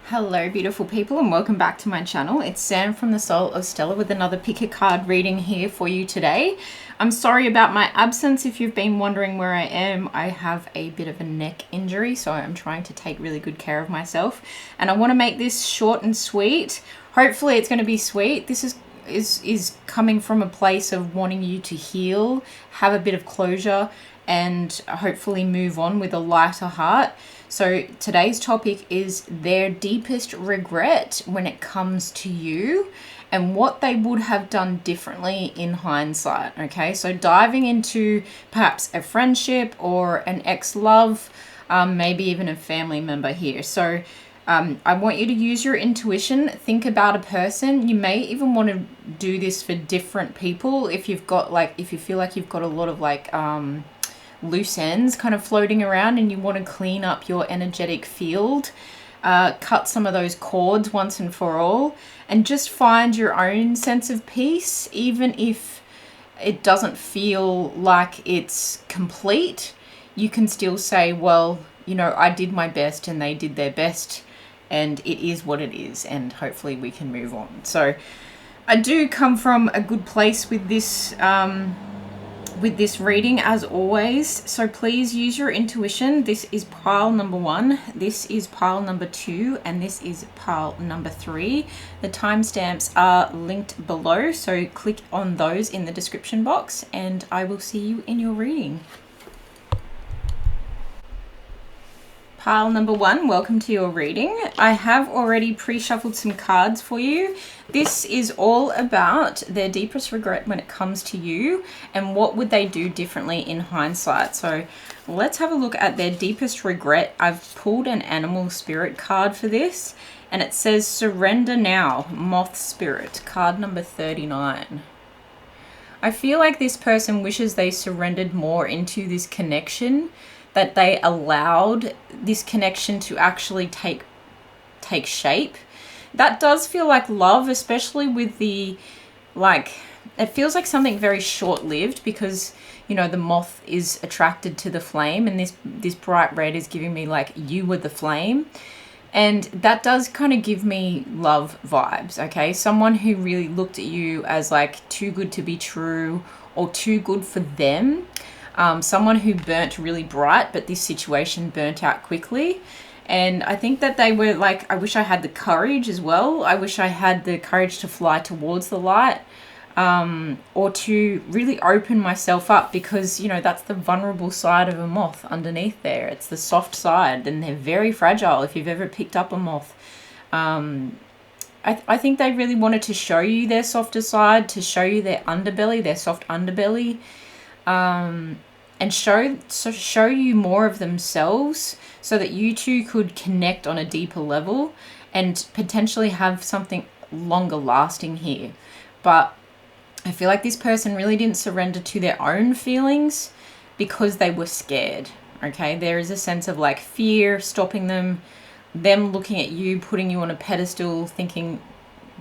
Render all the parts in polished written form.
Hello beautiful people and welcome back to my channel. It's Sam from the Soul of Stella with another pick a card reading here for you today. I'm sorry about my absence. If you've been wondering where I am, I have a bit of a neck injury, so I'm trying to take really good care of myself. And I want to make this short and sweet. Hopefully it's going to be sweet. This is coming from a place of wanting you to heal, have a bit of closure, and hopefully move on with a lighter heart. So today's topic is their deepest regret when it comes to you and what they would have done differently in hindsight. Okay, so diving into perhaps a friendship or an ex-love, maybe even a family member here. So I want you to use your intuition, think about a person. You may even want to do this for different people if you've got if you feel like you've got a lot of loose ends kind of floating around and you want to clean up your energetic field, cut some of those cords once and for all, and just find your own sense of peace. Even if it doesn't feel like it's complete, you can still say, well, you know, I did my best and they did their best and it is what it is, and hopefully we can move on. So I do come from a good place with this reading, as always, so please use your intuition. This is pile number 1, this is pile number 2, and this is pile number 3. The timestamps are linked below, so click on those in the description box and I will see you in your reading. Pile number 1, welcome to your reading. I have already pre-shuffled some cards for you. This is all about their deepest regret when it comes to you and what would they do differently in hindsight. So let's have a look at their deepest regret. I've pulled an animal spirit card for this and it says surrender now, moth spirit, card number 39. I feel like this person wishes they surrendered more into this connection, that they allowed this connection to actually take shape. That does feel like love, especially with the, it feels like something very short-lived because, you know, the moth is attracted to the flame, and this bright red is giving me like you were the flame. And that does kind of give me love vibes, okay? Someone who really looked at you as like too good to be true or too good for them. Someone who burnt really bright, but this situation burnt out quickly. And I think that they were like, I wish I had the courage as well. I wish I had the courage to fly towards the light, or to really open myself up, because, you know, that's the vulnerable side of a moth underneath there. It's the soft side, and they're very fragile if you've ever picked up a moth. I think they really wanted to show you their softer side, to show you their underbelly, their soft underbelly. And show you more of themselves so that you two could connect on a deeper level and potentially have something longer lasting here. But I feel like this person really didn't surrender to their own feelings because they were scared. Okay, there is a sense of like fear stopping them looking at you, putting you on a pedestal, thinking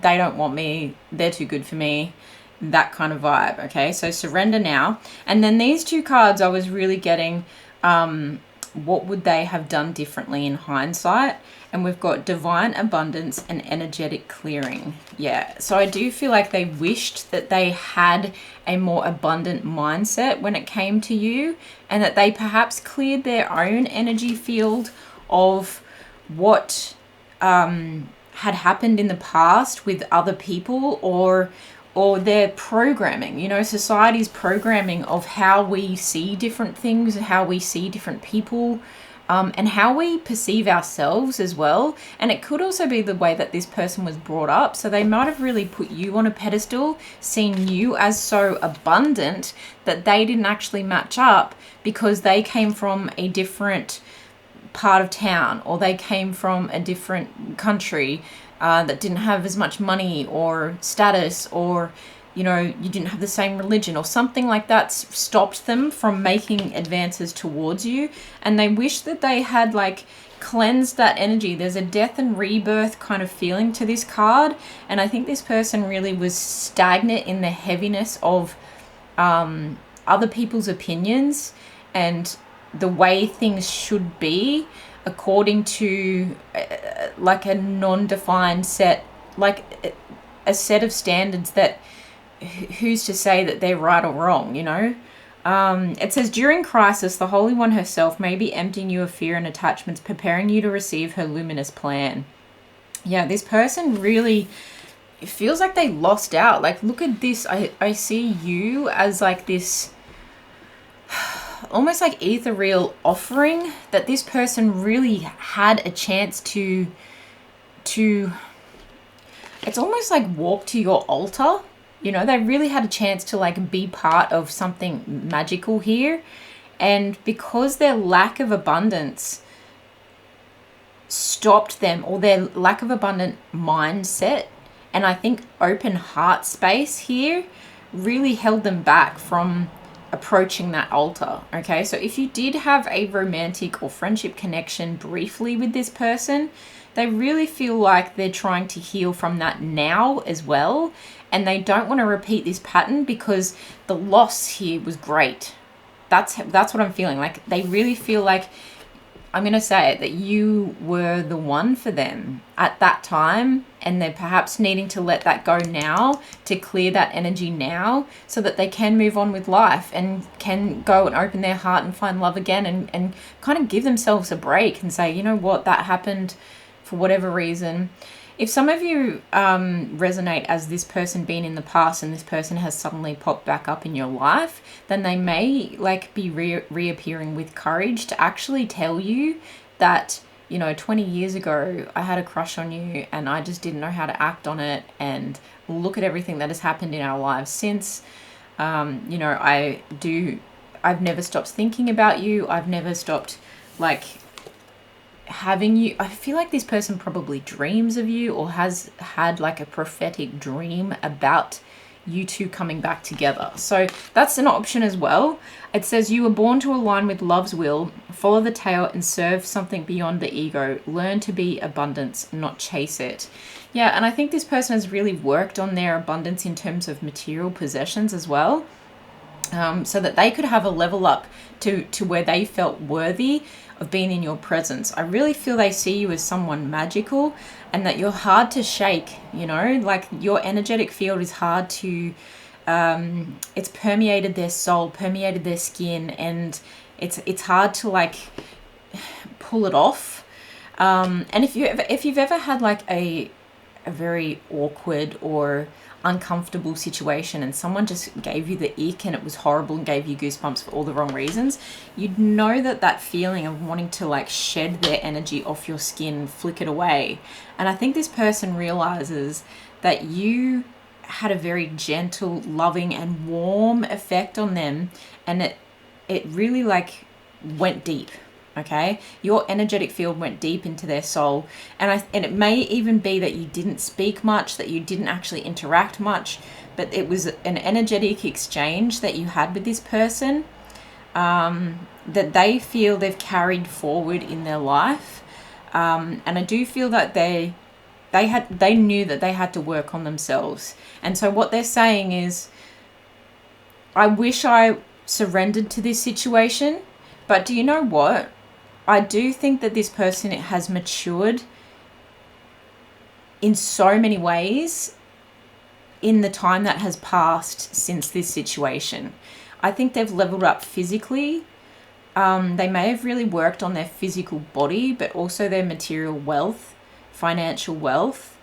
they don't want me, they're too good for me. That kind of vibe. Okay, so surrender now. And then these two cards, I was really getting what would they have done differently in hindsight, and we've got divine abundance and energetic clearing. Yeah, so I do feel like they wished that they had a more abundant mindset when it came to you, and that they perhaps cleared their own energy field of what had happened in the past with other people, or their programming, you know, society's programming of how we see different things, how we see different people, and how we perceive ourselves as well. And it could also be the way that this person was brought up. So they might have really put you on a pedestal, seen you as so abundant that they didn't actually match up because they came from a different part of town, or they came from a different country that didn't have as much money or status, or, you know, you didn't have the same religion or something like that, stopped them from making advances towards you. And they wish that they had like cleansed that energy. There's a death and rebirth kind of feeling to this card, and I think this person really was stagnant in the heaviness of other people's opinions and the way things should be, according to like a non-defined set, like a set of standards that who's to say that they're right or wrong, you know? It says, during crisis, the Holy One herself may be emptying you of fear and attachments, preparing you to receive her luminous plan. Yeah, this person really, it feels like they lost out. Like, look at this. I see you as like this almost like ethereal offering that this person really had a chance to it's almost like walk to your altar. You know, they really had a chance to like be part of something magical here. And because their lack of abundance stopped them, or their lack of abundant mindset, and I think open heart space here really held them back from approaching that altar. Okay, so if you did have a romantic or friendship connection briefly with this person, they really feel like they're trying to heal from that now as well, and they don't want to repeat this pattern because the loss here was great. That's what I'm feeling. Like, they really feel like, I'm going to say it, that you were the one for them at that time, and they're perhaps needing to let that go now, to clear that energy now, so that they can move on with life and can go and open their heart and find love again, and kind of give themselves a break and say, you know what, that happened for whatever reason. If some of you resonate as this person being in the past and this person has suddenly popped back up in your life, then they may like be reappearing with courage to actually tell you that, you know, 20 years ago I had a crush on you and I just didn't know how to act on it, and look at everything that has happened in our lives since. You know, I've never stopped thinking about you. I've never stopped like having you. I feel like this person probably dreams of you, or has had like a prophetic dream about you two coming back together. So that's an option as well. It says, you were born to align with love's will, follow the tail and serve something beyond the ego. Learn to be abundance, not chase it. Yeah, and I think this person has really worked on their abundance in terms of material possessions as well. So that they could have a level up to where they felt worthy of being in your presence. I really feel they see you as someone magical, and that you're hard to shake, you know, like your energetic field is hard to, it's permeated their soul, permeated their skin, and it's hard to like pull it off. And if you've ever had like a very awkward or uncomfortable situation and someone just gave you the ick and it was horrible and gave you goosebumps for all the wrong reasons, you'd know that feeling of wanting to like shed their energy off your skin, flick it away. And I think this person realizes that you had a very gentle, loving and warm effect on them, and it really like went deep. Okay, your energetic field went deep into their soul, and it may even be that you didn't speak much, that you didn't actually interact much, but it was an energetic exchange that you had with this person, that they feel they've carried forward in their life, and I do feel that they knew that they had to work on themselves, and so what they're saying is, I wish I surrendered to this situation, but do you know what? I do think that this person has matured in so many ways in the time that has passed since this situation. I think they've leveled up physically. They may have really worked on their physical body, but also their material wealth, financial wealth.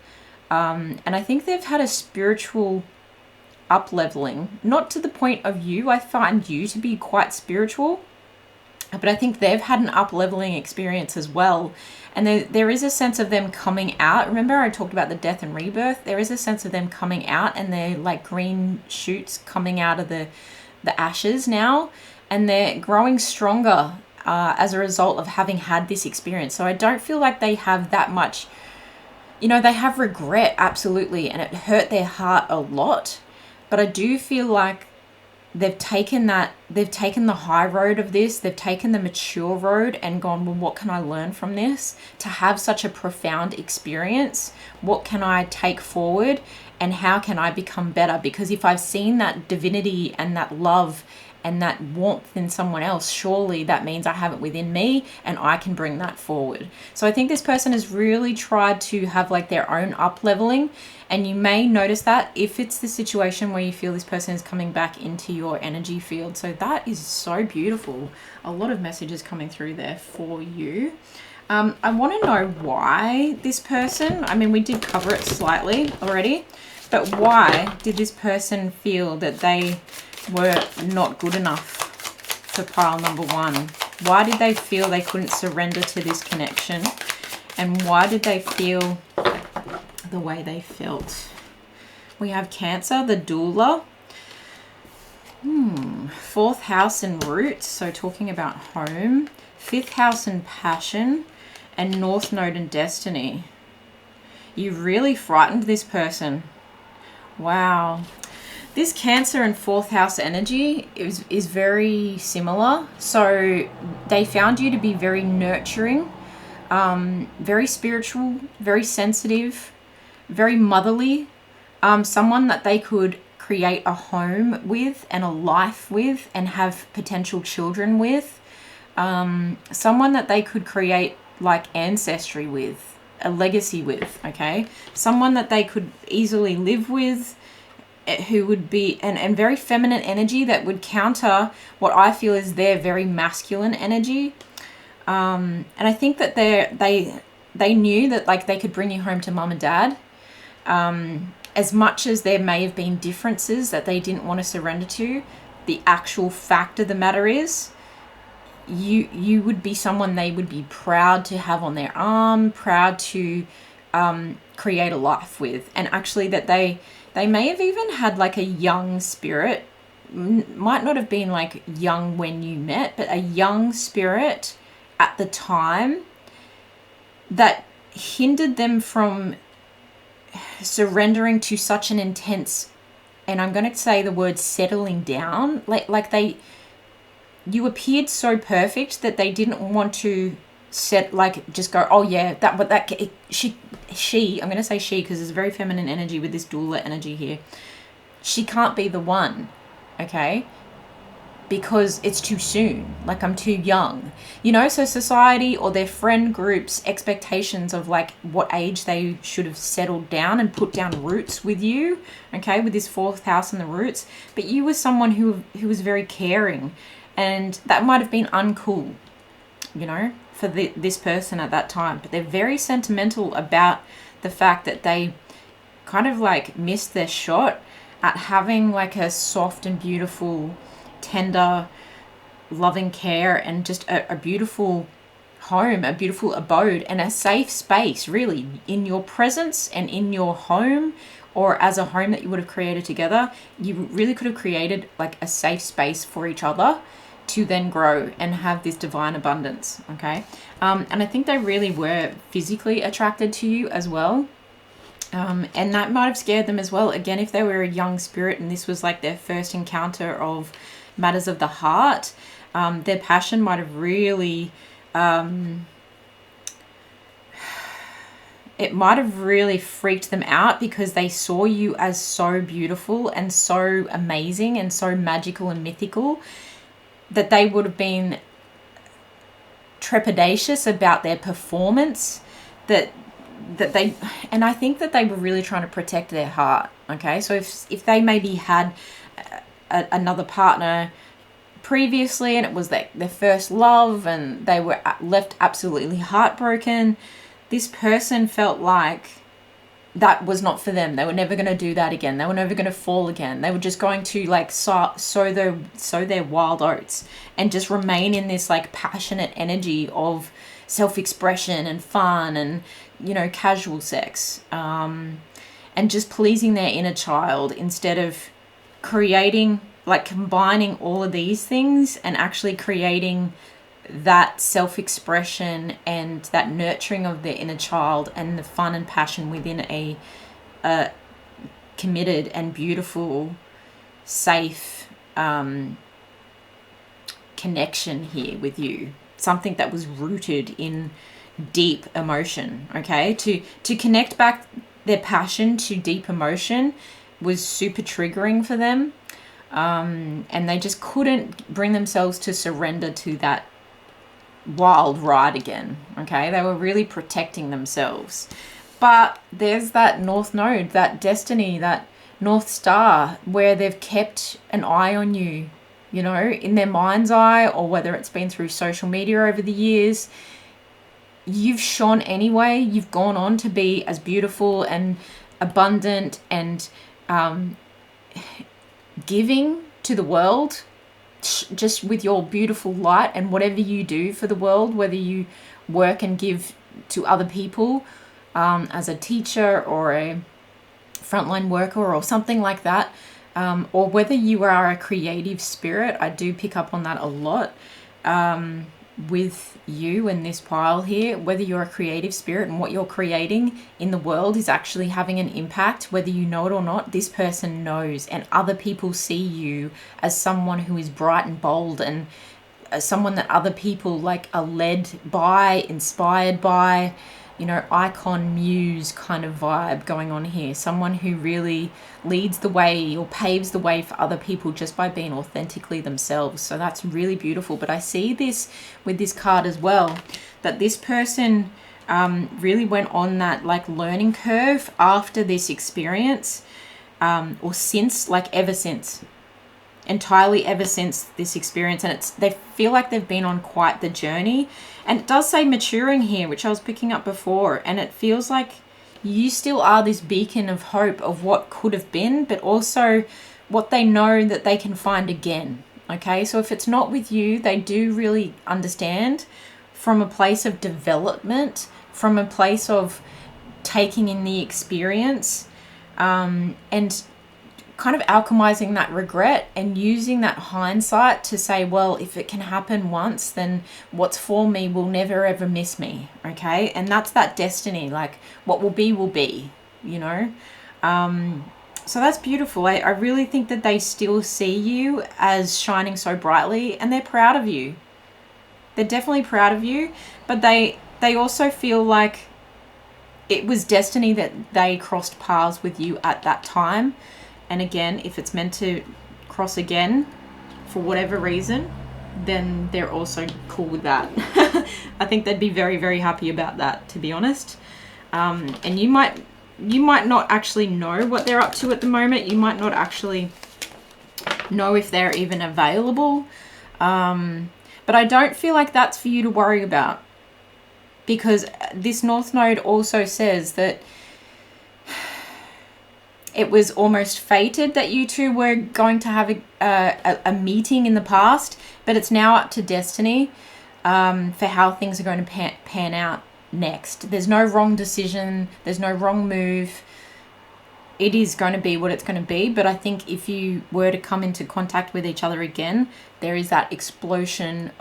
And I think they've had a spiritual up-leveling, not to the point of you. I find you to be quite spiritual, but I think they've had an up-leveling experience as well. And there is a sense of them coming out. Remember I talked about the death and rebirth? There is a sense of them coming out, and they're like green shoots coming out of the ashes now. And they're growing stronger as a result of having had this experience. So I don't feel like they have that much, you know, they have regret, absolutely. And it hurt their heart a lot. But I do feel like they've taken the high road of this, they've taken the mature road and gone, well, what can I learn from this to have such a profound experience? What can I take forward, and how can I become better? Because if I've seen that divinity and that love and that warmth in someone else, surely that means I have it within me and I can bring that forward. So I think this person has really tried to have like their own up leveling, and you may notice that if it's the situation where you feel this person is coming back into your energy field. So that is so beautiful. A lot of messages coming through there for you. I want to know why this person, I mean, we did cover it slightly already, but why did this person feel that they were not good enough for pile number one? Why did they feel they couldn't surrender to this connection? And why did they feel the way they felt? We have Cancer, the doula. Fourth house and roots, so talking about home. Fifth house and passion. And North Node and destiny. You really frightened this person. Wow. This Cancer and fourth house energy is very similar. So they found you to be very nurturing, very spiritual, very sensitive, very motherly, someone that they could create a home with and a life with and have potential children with, someone that they could create like ancestry with, a legacy with, okay? Someone that they could easily live with, who would be, and very feminine energy that would counter what I feel is their very masculine energy. And I think that they knew that like they could bring you home to mum and dad. As much as there may have been differences that they didn't want to surrender to, the actual fact of the matter is you would be someone they would be proud to have on their arm, proud to create a life with. And actually that they may have even had like a young spirit, might not have been like young when you met, but a young spirit at the time that hindered them from surrendering to such an intense, and I'm going to say the word settling down, you appeared so perfect that they didn't want to just go, oh yeah, she, I'm going to say she because there's very feminine energy with this doula energy here. She can't be the one, okay? Because it's too soon. Like, I'm too young. You know, so society or their friend groups' expectations of like what age they should have settled down and put down roots with you, okay, with this fourth house and the roots. But you were someone who was very caring, and that might have been uncool, you know, for this person at that time. But they're very sentimental about the fact that they kind of like missed their shot at having like a soft and beautiful, tender, loving care and just a beautiful home, a beautiful abode, and a safe space, really, in your presence and in your home, or as a home that you would have created together. You really could have created like a safe space for each other to then grow and have this divine abundance, okay? And I think they really were physically attracted to you as well. And that might have scared them as well. Again, if they were a young spirit and this was like their first encounter of matters of the heart, their passion might have really, it might have really freaked them out because they saw you as so beautiful and so amazing and so magical and mythical that they would have been trepidatious about their performance, that they, and I think that they were really trying to protect their heart, okay? So if they maybe had another partner previously and it was their first love and they were left absolutely heartbroken, this person felt like that was not for them. They were never going to do that again. They were never going to fall again. They were just going to like sow their wild oats and just remain in this like passionate energy of self-expression and fun and, you know, casual sex, and just pleasing their inner child instead of creating, like combining all of these things and actually creating that self-expression and that nurturing of their inner child and the fun and passion within a committed and beautiful, safe connection here with you. Something that was rooted in deep emotion, okay? To connect back their passion to deep emotion was super triggering for them. and they just couldn't bring themselves to surrender to that wild ride again. Okay, they were really protecting themselves. But there's that North Node, that destiny, that North Star, where they've kept an eye on you, you know, in their mind's eye, or whether it's been through social media over the years. You've shone anyway. You've gone on to be as beautiful and abundant and giving to the world, just with your beautiful light and whatever you do for the world, whether you work and give to other people as a teacher or a frontline worker or something like that, or whether you are a creative spirit. I do pick up on that a lot with you in this pile here. Whether you're a creative spirit and what you're creating in the world is actually having an impact, whether you know it or not. This person knows, and other people see you as someone who is bright and bold, and someone that other people like are led by, inspired by, you know, icon, muse kind of vibe going on here. Someone who really leads the way or paves the way for other people just by being authentically themselves. So that's really beautiful. But I see this with this card as well, that this person really went on that like learning curve after this experience, or since, like ever since. Entirely ever since this experience, and they feel like they've been on quite the journey. And it does say maturing here, which I was picking up before, and it feels like you still are this beacon of hope of what could have been, but also what they know that they can find again. Okay, so if it's not with you, they do really understand from a place of development, from a place of taking in the experience, and kind of alchemizing that regret and using that hindsight to say, well, if it can happen once, then what's for me will never ever miss me. Okay, and that's that destiny, like what will be, you know. So that's beautiful. I really think that they still see you as shining so brightly, and they're proud of you. They're definitely proud of you, but they also feel like it was destiny that they crossed paths with you at that time. And again, if it's meant to cross again for whatever reason, then they're also cool with that. I think they'd be very, very happy about that, to be honest. And you might not actually know what they're up to at the moment. You might not actually know if they're even available. But I don't feel like that's for you to worry about, because this North Node also says that it was almost fated that you two were going to have a meeting in the past, but it's now up to destiny for how things are going to pan out next. There's no wrong decision. There's no wrong move. It is going to be what it's going to be. But I think if you were to come into contact with each other again, there is that explosion.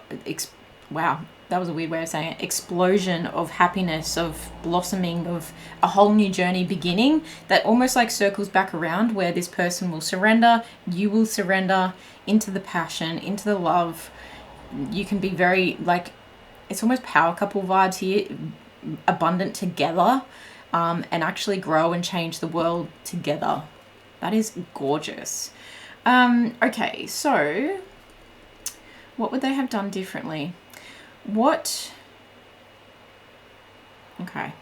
Wow, that was a weird way of saying it. Explosion of happiness, of blossoming, of a whole new journey beginning that almost like circles back around, where this person will surrender, you will surrender into the passion, into the love. You can be very, like, it's almost power couple vibes here, abundant together, and actually grow and change the world together. That is gorgeous. Okay, so what would they have done differently? Okay.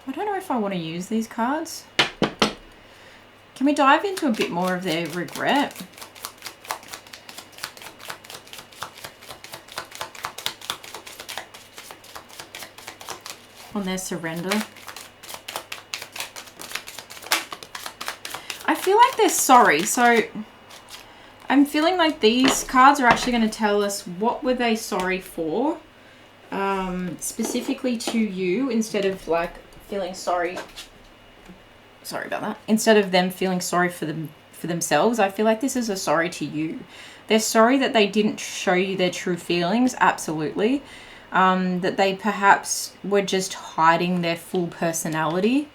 I don't know if I want to use these cards. Can we dive into a bit more of their regret? On their surrender. I feel like they're sorry, so I'm feeling like these cards are actually going to tell us what were they sorry for, specifically to you, instead of like feeling sorry about that, instead of them feeling sorry for themselves. I feel like this is a sorry to you. They're sorry that they didn't show you their true feelings, absolutely, that they perhaps were just hiding their full personality,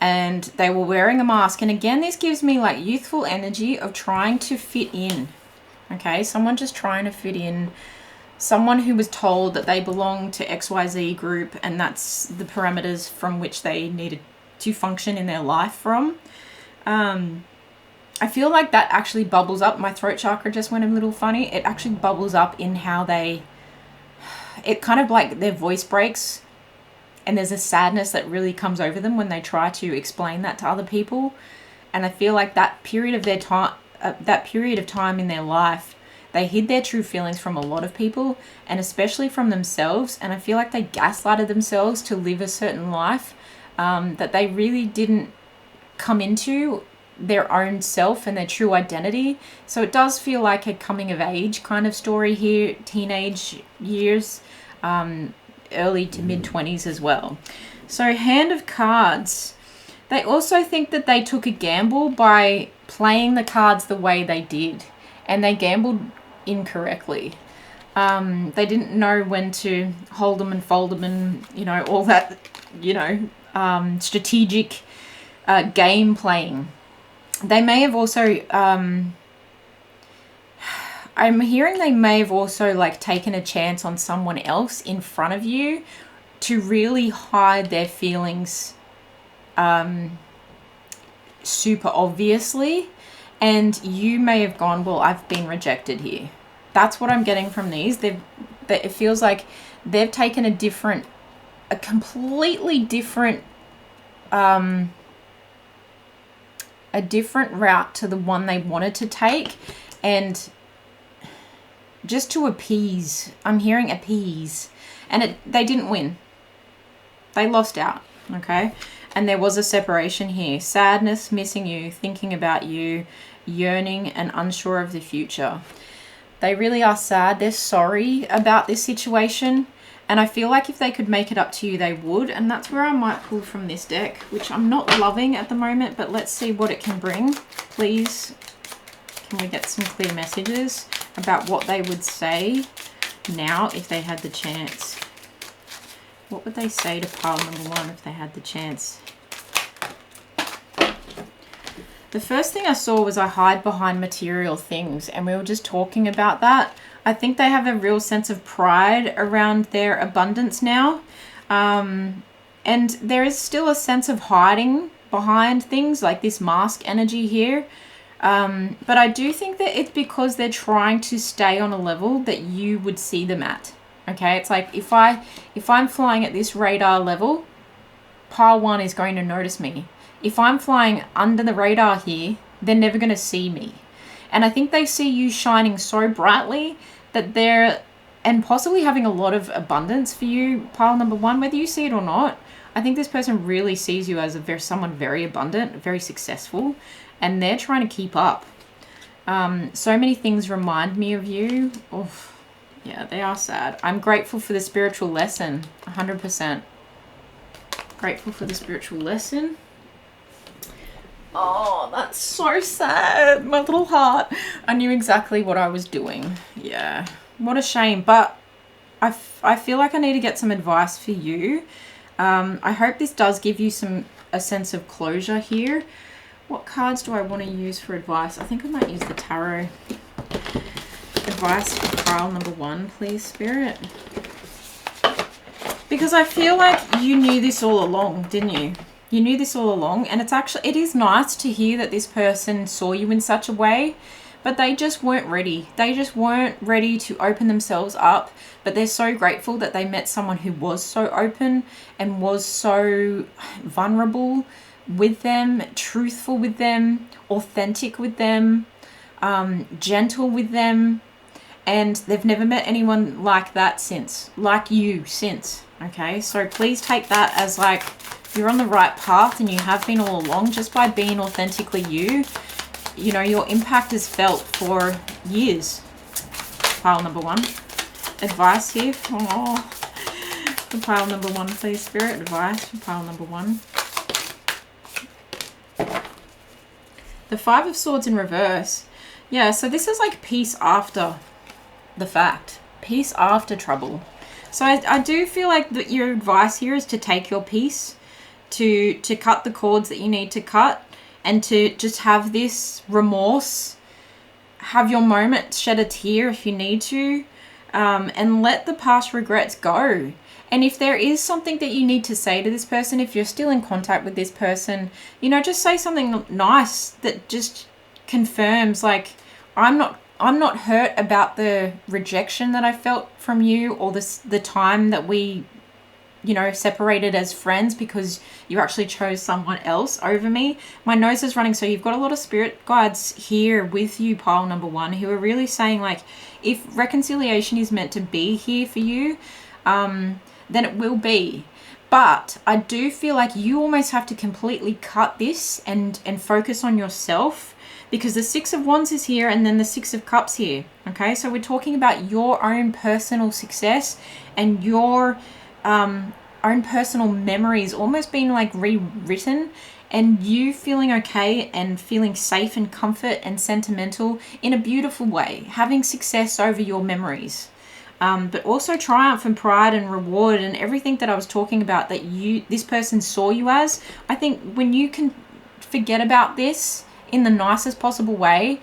and they were wearing a mask. And again, this gives me like youthful energy of trying to fit in. Okay, someone just trying to fit in, someone who was told that they belong to XYZ group, and that's the parameters from which they needed to function in their life from. I feel like that actually bubbles up. My throat chakra just went a little funny. It actually bubbles up in how it kind of like their voice breaks, and there's a sadness that really comes over them when they try to explain that to other people. And I feel like that period of their time, in their life, they hid their true feelings from a lot of people, and especially from themselves. And I feel like they gaslighted themselves to live a certain life that they really didn't come into their own self and their true identity. So it does feel like a coming of age kind of story here, teenage years, early to mid 20s as well. So Hand of Cards, they also think that they took a gamble by playing the cards the way they did, and they gambled incorrectly. They didn't know when to hold them and fold them and, you know, all that, you know, strategic game playing. They may have also, I'm hearing they may have also like taken a chance on someone else in front of you to really hide their feelings super obviously, and you may have gone, well, I've been rejected here. That's what I'm getting from these. It feels like they've taken a completely different a different route to the one they wanted to take, and just to appease. I'm hearing appease, and they didn't win. They lost out, okay? And there was a separation here. Sadness, missing you, thinking about you, yearning and unsure of the future. They really are sad. They're sorry about this situation. And I feel like if they could make it up to you, they would. And that's where I might pull from this deck, which I'm not loving at the moment, but let's see what it can bring. Please, can we get some clear messages about what they would say now if they had the chance? What would they say to pile number one if they had the chance? The first thing I saw was I hide behind material things, and we were just talking about that. I think they have a real sense of pride around their abundance now. And there is still a sense of hiding behind things like this mask energy here. But I do think that it's because they're trying to stay on a level that you would see them at. Okay, it's like if I'm flying at this radar level, pile one is going to notice me. If I'm flying under the radar here, they're never going to see me. And I think they see you shining so brightly that and possibly having a lot of abundance for you, pile number one, whether you see it or not. I think this person really sees you as someone very abundant, very successful, and they're trying to keep up. So many things remind me of you. Oof. Yeah, they are sad. I'm grateful for the spiritual lesson, 100%. Grateful for the spiritual lesson. Oh, that's so sad. My little heart. I knew exactly what I was doing. Yeah, what a shame. But I feel like I need to get some advice for you. I hope this does give you a sense of closure here. What cards do I want to use for advice? I think I might use the tarot. Advice for pile number one, please, Spirit. Because I feel like you knew this all along, didn't you? You knew this all along, and it is nice to hear that this person saw you in such a way, but they just weren't ready. They just weren't ready to open themselves up, but they're so grateful that they met someone who was so open and was so vulnerable with them, truthful with them, authentic with them, gentle with them, and they've never met anyone like that since, okay? So please take that as like, you're on the right path and you have been all along. Just by being authentically you know, your impact is felt for years. Pile number one. Advice here for pile number one, please, Spirit. Advice for pile number one. The Five of Swords in reverse. Yeah, so this is like peace after the fact. Peace after trouble. So I do feel like that your advice here is to take your peace, to cut the cords that you need to cut, and to just have this remorse, have your moment, shed a tear if you need to, and let the past regrets go. And if there is something that you need to say to this person, if you're still in contact with this person, you know, just say something nice that just confirms, like, I'm not hurt about the rejection that I felt from you, or the time that we, you know, separated as friends because you actually chose someone else over me. My nose is running, so you've got a lot of spirit guides here with you, pile number 1, who are really saying, like, if reconciliation is meant to be here for you, then it will be. But I do feel like you almost have to completely cut this and focus on yourself, because the 6 of Wands is here and then the 6 of Cups here. Okay, so we're talking about your own personal success and your own personal memories almost being like rewritten, and you feeling okay and feeling safe and comfort and sentimental in a beautiful way, having success over your memories. But also triumph and pride and reward and everything that I was talking about that this person saw you as. I think when you can forget about this in the nicest possible way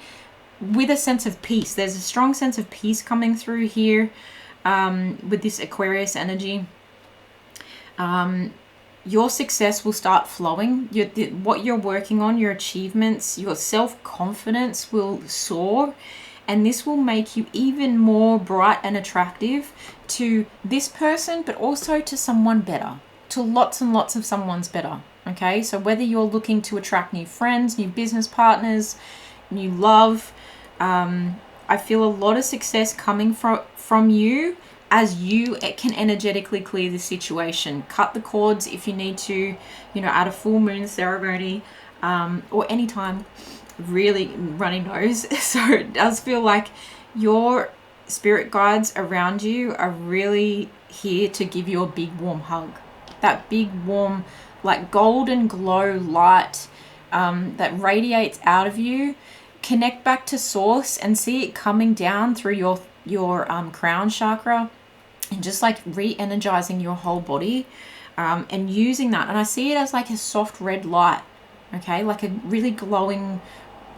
with a sense of peace, there's a strong sense of peace coming through here with this Aquarius energy. Your success will start flowing. What you're working on, your achievements, your self-confidence will soar, and this will make you even more bright and attractive to this person, but also to someone better, to lots and lots of someone's better. Okay, so whether you're looking to attract new friends, new business partners, new love, I feel a lot of success coming from you as you can energetically clear the situation. Cut the cords if you need to, you know, at a full moon ceremony, or anytime, really runny nose. So it does feel like your spirit guides around you are really here to give you a big warm hug. That big warm, like golden glow light that radiates out of you. Connect back to source and see it coming down through your crown chakra, and just like re-energizing your whole body, and using that. And I see it as like a soft red light, okay, like a really glowing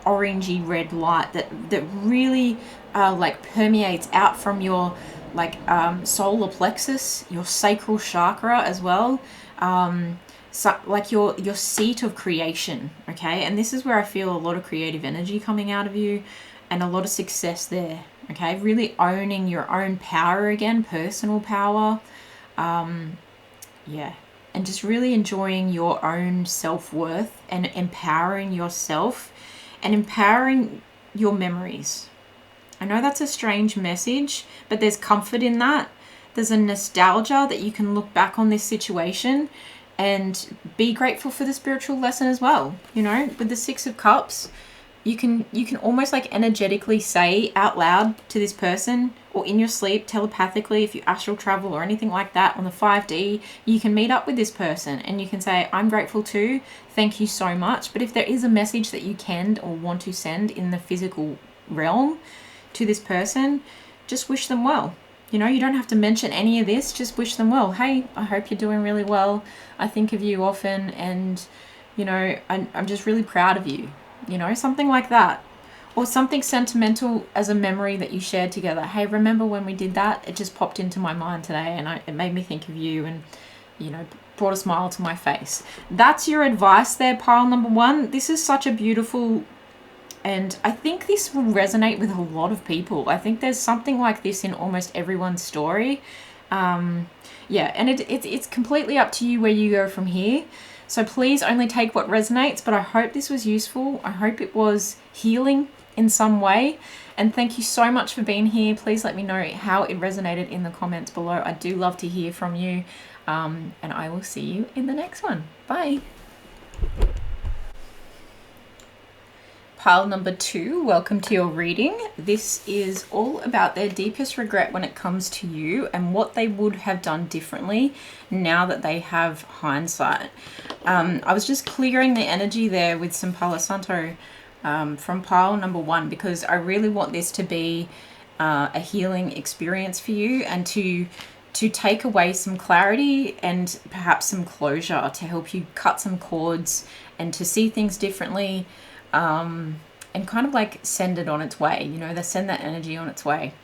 orangey red light that really like permeates out from your like solar plexus, your sacral chakra as well, so like your seat of creation. Okay, and this is where I feel a lot of creative energy coming out of you and a lot of success there. Okay, really owning your own power again, personal power. Yeah, and just really enjoying your own self-worth and empowering yourself and empowering your memories. I know that's a strange message, but there's comfort in that. There's a nostalgia that you can look back on this situation and be grateful for the spiritual lesson as well. You know, with the 6 of Cups, you can almost like energetically say out loud to this person, or in your sleep telepathically, if you astral travel or anything like that on the 5D, you can meet up with this person and you can say, I'm grateful too, thank you so much. But if there is a message that you can or want to send in the physical realm to this person, just wish them well. You know, you don't have to mention any of this, just wish them well. Hey, I hope you're doing really well. I think of you often, and, you know, I'm just really proud of you. You know, something like that. Or something sentimental as a memory that you shared together. Hey, remember when we did that? It just popped into my mind today, and it made me think of you, and, you know, brought a smile to my face. That's your advice there, pile number 1. This is such a beautiful, and I think this will resonate with a lot of people. I think there's something like this in almost everyone's story. Yeah, and it's completely up to you where you go from here. So please only take what resonates, but I hope this was useful. I hope it was healing in some way. And thank you so much for being here. Please let me know how it resonated in the comments below. I do love to hear from you. And I will see you in the next one. Bye. Pile number 2, welcome to your reading. This is all about their deepest regret when it comes to you and what they would have done differently now that they have hindsight. I was just clearing the energy there with some Palo Santo from pile number 1, because I really want this to be a healing experience for you, and to take away some clarity and perhaps some closure, to help you cut some cords and to see things differently. And kind of like send it on its way, you know, they send that energy on its way.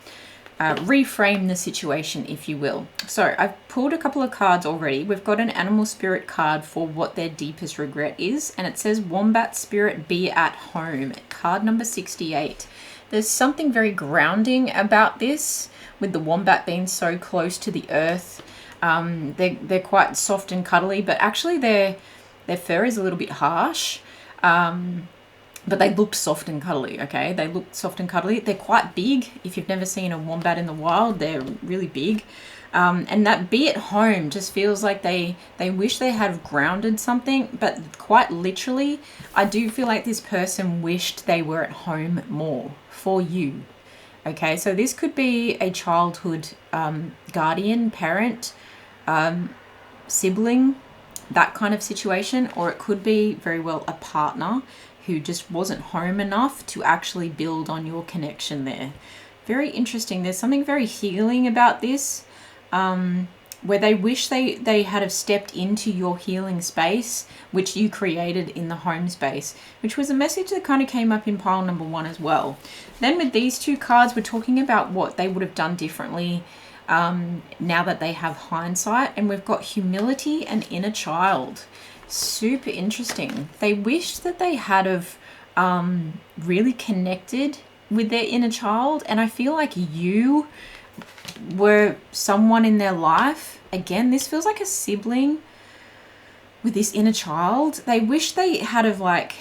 reframe the situation, if you will. So I've pulled a couple of cards already. We've got an animal spirit card for what their deepest regret is, and it says Wombat Spirit, be at home. Card number 68. There's something very grounding about this, with the wombat being so close to the earth. They're quite soft and cuddly, but actually their fur is a little bit harsh. But they look soft and cuddly, okay? They look soft and cuddly. They're quite big. If you've never seen a wombat in the wild, they're really big. And that be at home just feels like they wish they had grounded something, but quite literally, I do feel like this person wished they were at home more for you. Okay, so this could be a childhood guardian, parent, sibling, that kind of situation, or it could be very well a partner who just wasn't home enough to actually build on your connection there. Very interesting. There's something very healing about this, where they wish they had have stepped into your healing space, which you created in the home space, which was a message that kind of came up in pile number 1 as well. Then with these two cards, we're talking about what they would have done differently now that they have hindsight, and we've got humility and inner child. Super interesting. They wish that they had have really connected with their inner child, and I feel like you were someone in their life. Again, this feels like a sibling with this inner child. They wish they had have like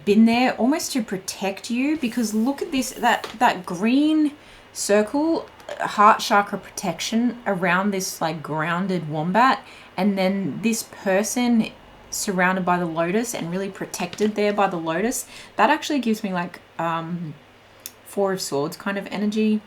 been there almost to protect you, because look at this, that green circle, heart chakra protection around this like grounded wombat, and then this person surrounded by the lotus and really protected there by the lotus. That actually gives me like 4 of Swords kind of energy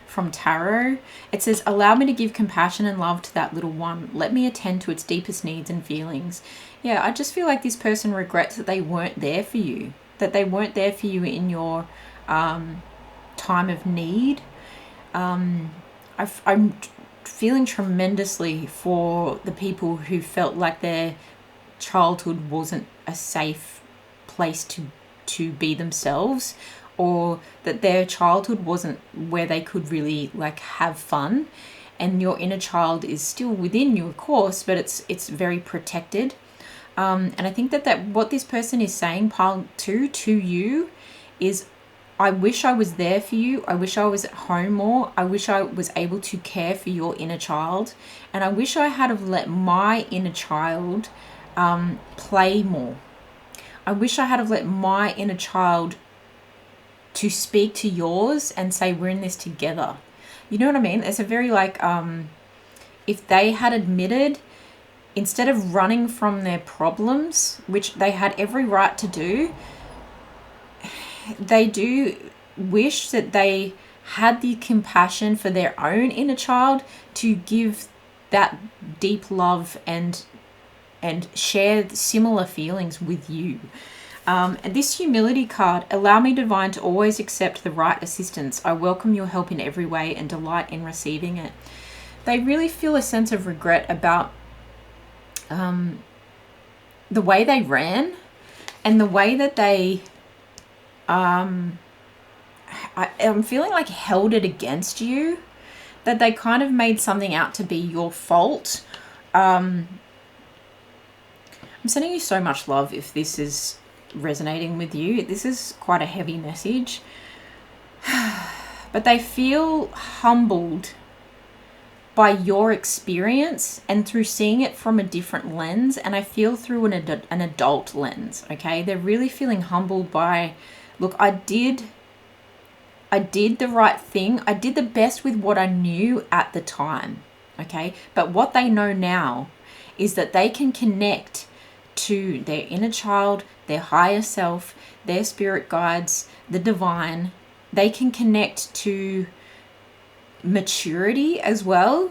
from tarot. It says, allow me to give compassion and love to that little one. Let me attend to its deepest needs and feelings. Yeah, I just feel like this person regrets that they weren't there for you, that they weren't there for you in your time of need. I'm feeling tremendously for the people who felt like their childhood wasn't a safe place to be themselves, or that their childhood wasn't where they could really like have fun. And your inner child is still within you, of course, but it's very protected. And I think that what this person is saying, pile 2, to you is, I wish I was there for you. I wish I was at home more. I wish I was able to care for your inner child. And I wish I had have let my inner child play more. I wish I had have let my inner child to speak to yours and say, we're in this together. You know what I mean? It's a very like, if they had admitted, instead of running from their problems, which they had every right to do, they do wish that they had the compassion for their own inner child to give that deep love and share similar feelings with you. And this humility card, allow me, divine, to always accept the right assistance. I welcome your help in every way and delight in receiving it. They really feel a sense of regret about the way they ran and the way that they I'm feeling like held it against you, that they kind of made something out to be your fault. I'm sending you so much love if this is resonating with you. This is quite a heavy message. But they feel humbled by your experience and through seeing it from a different lens, and I feel through an adult lens, okay? They're really feeling humbled by, look, I did the right thing. I did the best with what I knew at the time, okay? But what they know now is that they can connect to their inner child, their higher self, their spirit guides, the divine. They can connect to maturity as well,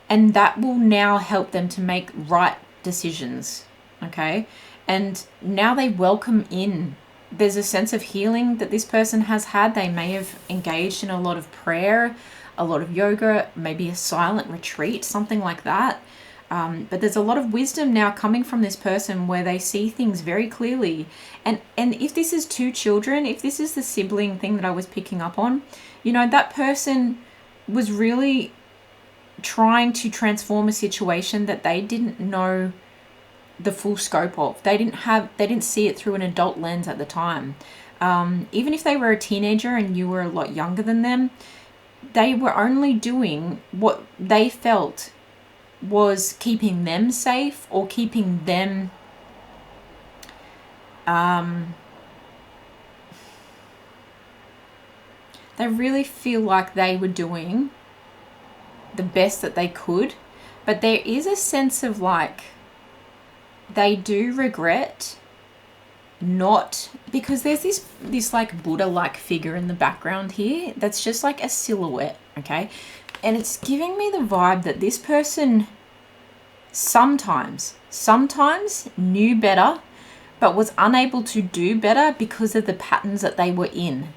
and that will now help them to make right decisions, okay? And now they welcome in, there's a sense of healing that this person has had. They may have engaged in a lot of prayer, a lot of yoga, maybe a silent retreat, something like that. But there's a lot of wisdom now coming from this person where they see things very clearly. And if this is two children, if this is the sibling thing that I was picking up on, you know, that person was really trying to transform a situation that they didn't know the full scope of. They didn't see it through an adult lens at the time. Even if they were a teenager and you were a lot younger than them, they were only doing what they felt was keeping them safe or keeping them they really feel like they were doing the best that they could. But there is a sense of like they do regret not, because there's this like Buddha-like figure in the background here that's just like a silhouette, okay? And it's giving me the vibe that this person sometimes knew better, but was unable to do better because of the patterns that they were in.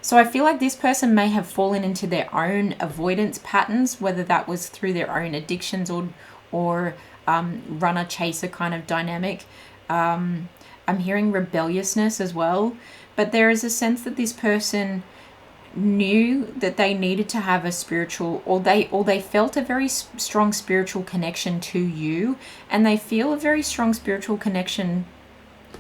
So I feel like this person may have fallen into their own avoidance patterns, whether that was through their own addictions or runner-chaser kind of dynamic. I'm hearing rebelliousness as well, but there is a sense that this person knew that they needed to have a spiritual, or they felt a very strong spiritual connection to you, and they feel a very strong spiritual connection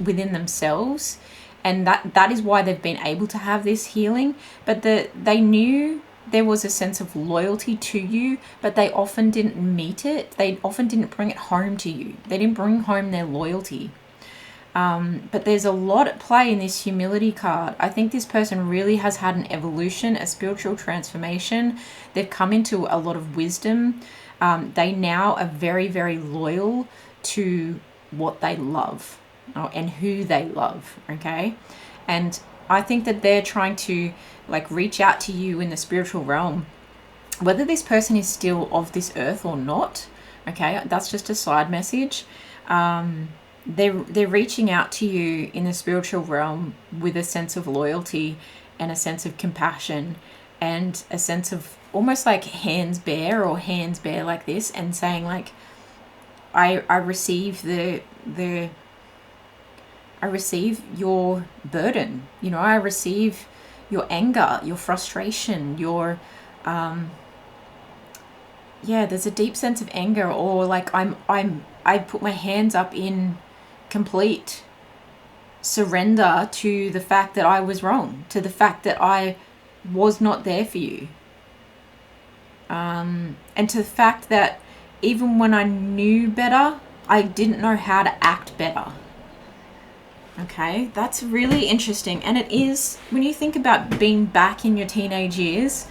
within themselves, and that is why they've been able to have this healing. But they knew there was a sense of loyalty to you, but they often didn't meet it. They often didn't bring it home to you. They didn't bring home their loyalty. But there's a lot at play in this humility card. I think this person really has had an evolution, a spiritual transformation. They've come into a lot of wisdom. They now are very, very loyal to what they love and who they love, okay? And I think that they're trying to like reach out to you in the spiritual realm, whether this person is still of this earth or not, okay? That's just a side message. They're reaching out to you in the spiritual realm with a sense of loyalty and a sense of compassion and a sense of almost like hands bare like this, and saying like, I receive I receive your burden, you know, I receive your anger, your frustration, your there's a deep sense of anger, or like I put my hands up in complete surrender to the fact that I was wrong, to the fact that I was not there for you, and to the fact that even when I knew better, I didn't know how to act better. Okay, that's really interesting. And it is, when you think about being back in your teenage years,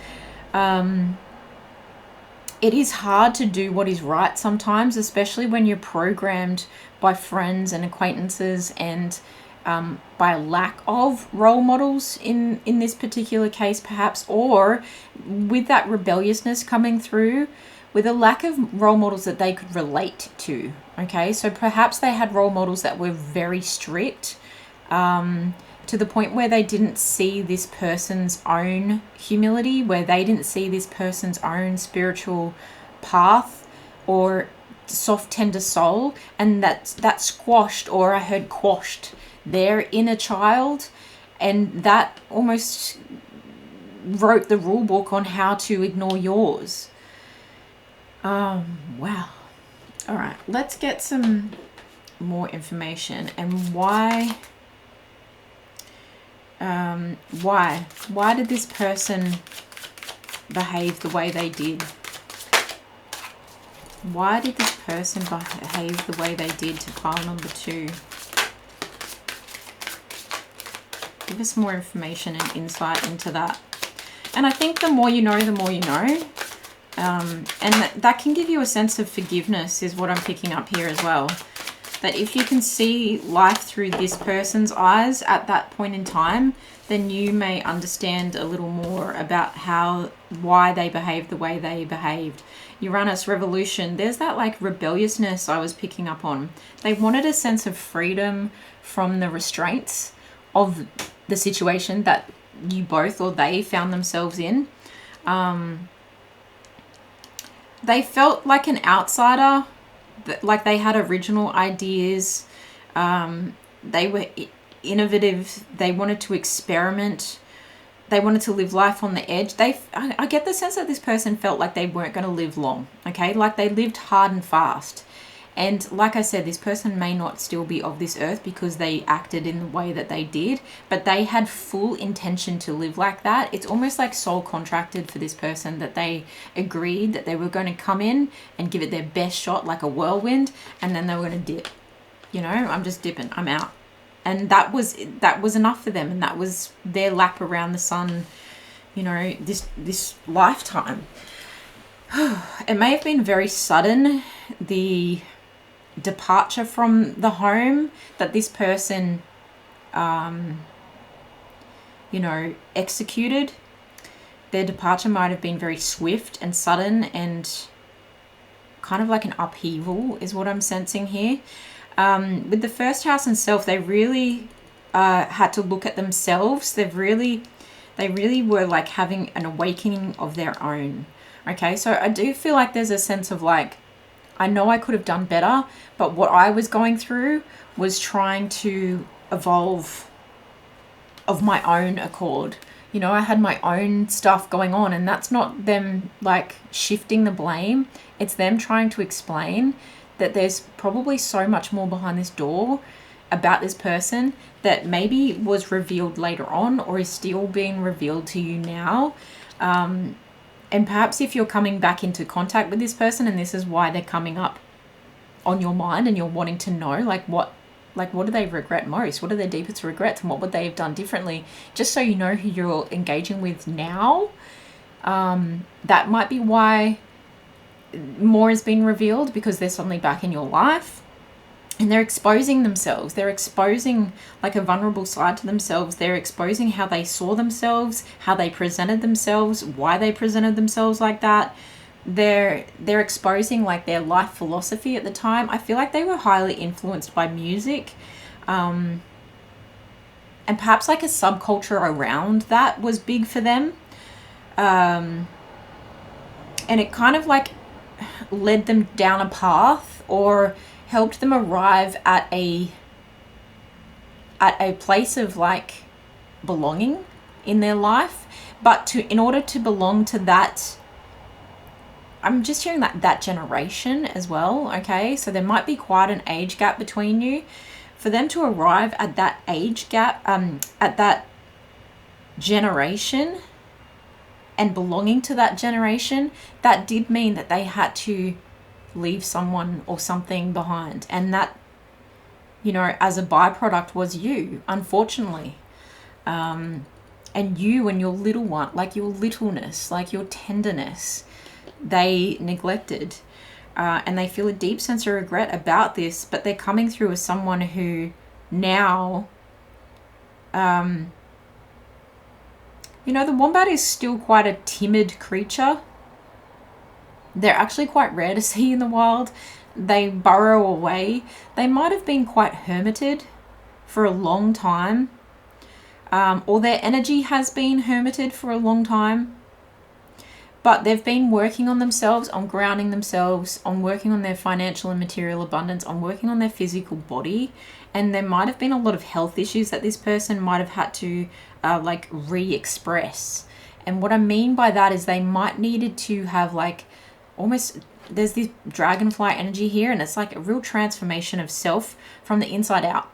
it is hard to do what is right sometimes, especially when you're programmed by friends and acquaintances and by a lack of role models in this particular case perhaps, or with that rebelliousness coming through, with a lack of role models that they could relate to. Okay, so perhaps they had role models that were very strict, to the point where they didn't see this person's own humility, where they didn't see this person's own spiritual path or soft, tender soul, and that squashed, or I heard quashed, their inner child, and that almost wrote the rule book on how to ignore yours. Wow. All right, let's get some more information. And why did this person behave the way they did? Why did this person behave the way they did to pile number 2? Give us more information and insight into that. And I think the more you know, the more you know. And that can give you a sense of forgiveness, is what I'm picking up here as well. That if you can see life through this person's eyes at that point in time, then you may understand a little more about why they behaved the way they behaved. Uranus revolution, there's that like rebelliousness I was picking up on. They wanted a sense of freedom from the restraints of the situation that you both or they found themselves in. They felt like an outsider like they had original ideas. They were innovative. They wanted to experiment. They wanted to live life on the edge. I get the sense that this person felt like they weren't going to live long, okay? Like they lived hard and fast. And like I said, this person may not still be of this earth because they acted in the way that they did, but they had full intention to live like that. It's almost like soul contracted for this person, that they agreed that they were going to come in and give it their best shot like a whirlwind, and then they were going to dip. You know, I'm just dipping, I'm out. And that was enough for them, and that was their lap around the sun, you know, this lifetime. It may have been very sudden, the departure from the home that this person, you know, executed. Their departure might have been very swift and sudden and kind of like an upheaval is what I'm sensing here. With the first house and self, they really had to look at themselves. They really were like having an awakening of their own. Okay, so I do feel like there's a sense of like, I know I could have done better, but what I was going through was trying to evolve of my own accord. You know, I had my own stuff going on, and that's not them like shifting the blame. It's them trying to explain that there's probably so much more behind this door about this person that maybe was revealed later on or is still being revealed to you now. And perhaps if you're coming back into contact with this person and this is why they're coming up on your mind and you're wanting to know like what do they regret most? What are their deepest regrets and what would they have done differently? Just so you know who you're engaging with now. That might be why more has been revealed, because they're suddenly back in your life and they're exposing themselves. They're exposing like a vulnerable side to themselves. They're exposing how they saw themselves, how they presented themselves, why they presented themselves like that. They're exposing like their life philosophy at the time. I feel like they were highly influenced by music, and perhaps like a subculture around that was big for them, and it kind of like led them down a path or helped them arrive at a place of like belonging in their life. But in order to belong to that, I'm just hearing that generation as well, okay? So there might be quite an age gap between you. For them to arrive at that age gap, at that generation and belonging to that generation, that did mean that they had to leave someone or something behind. And that, you know, as a byproduct was you, unfortunately. And you and your little one, like your littleness, like your tenderness, they neglected, and they feel a deep sense of regret about this, but they're coming through as someone who now, you know, the wombat is still quite a timid creature. They're actually quite rare to see in the wild. They burrow away. They might have been quite hermited for a long time, or their energy has been hermited for a long time. But they've been working on themselves, on grounding themselves, on working on their financial and material abundance, on working on their physical body. And there might have been a lot of health issues that this person might have had to like re-express. And what I mean by that is they might needed to have like almost, there's this dragonfly energy here, and it's like a real transformation of self from the inside out.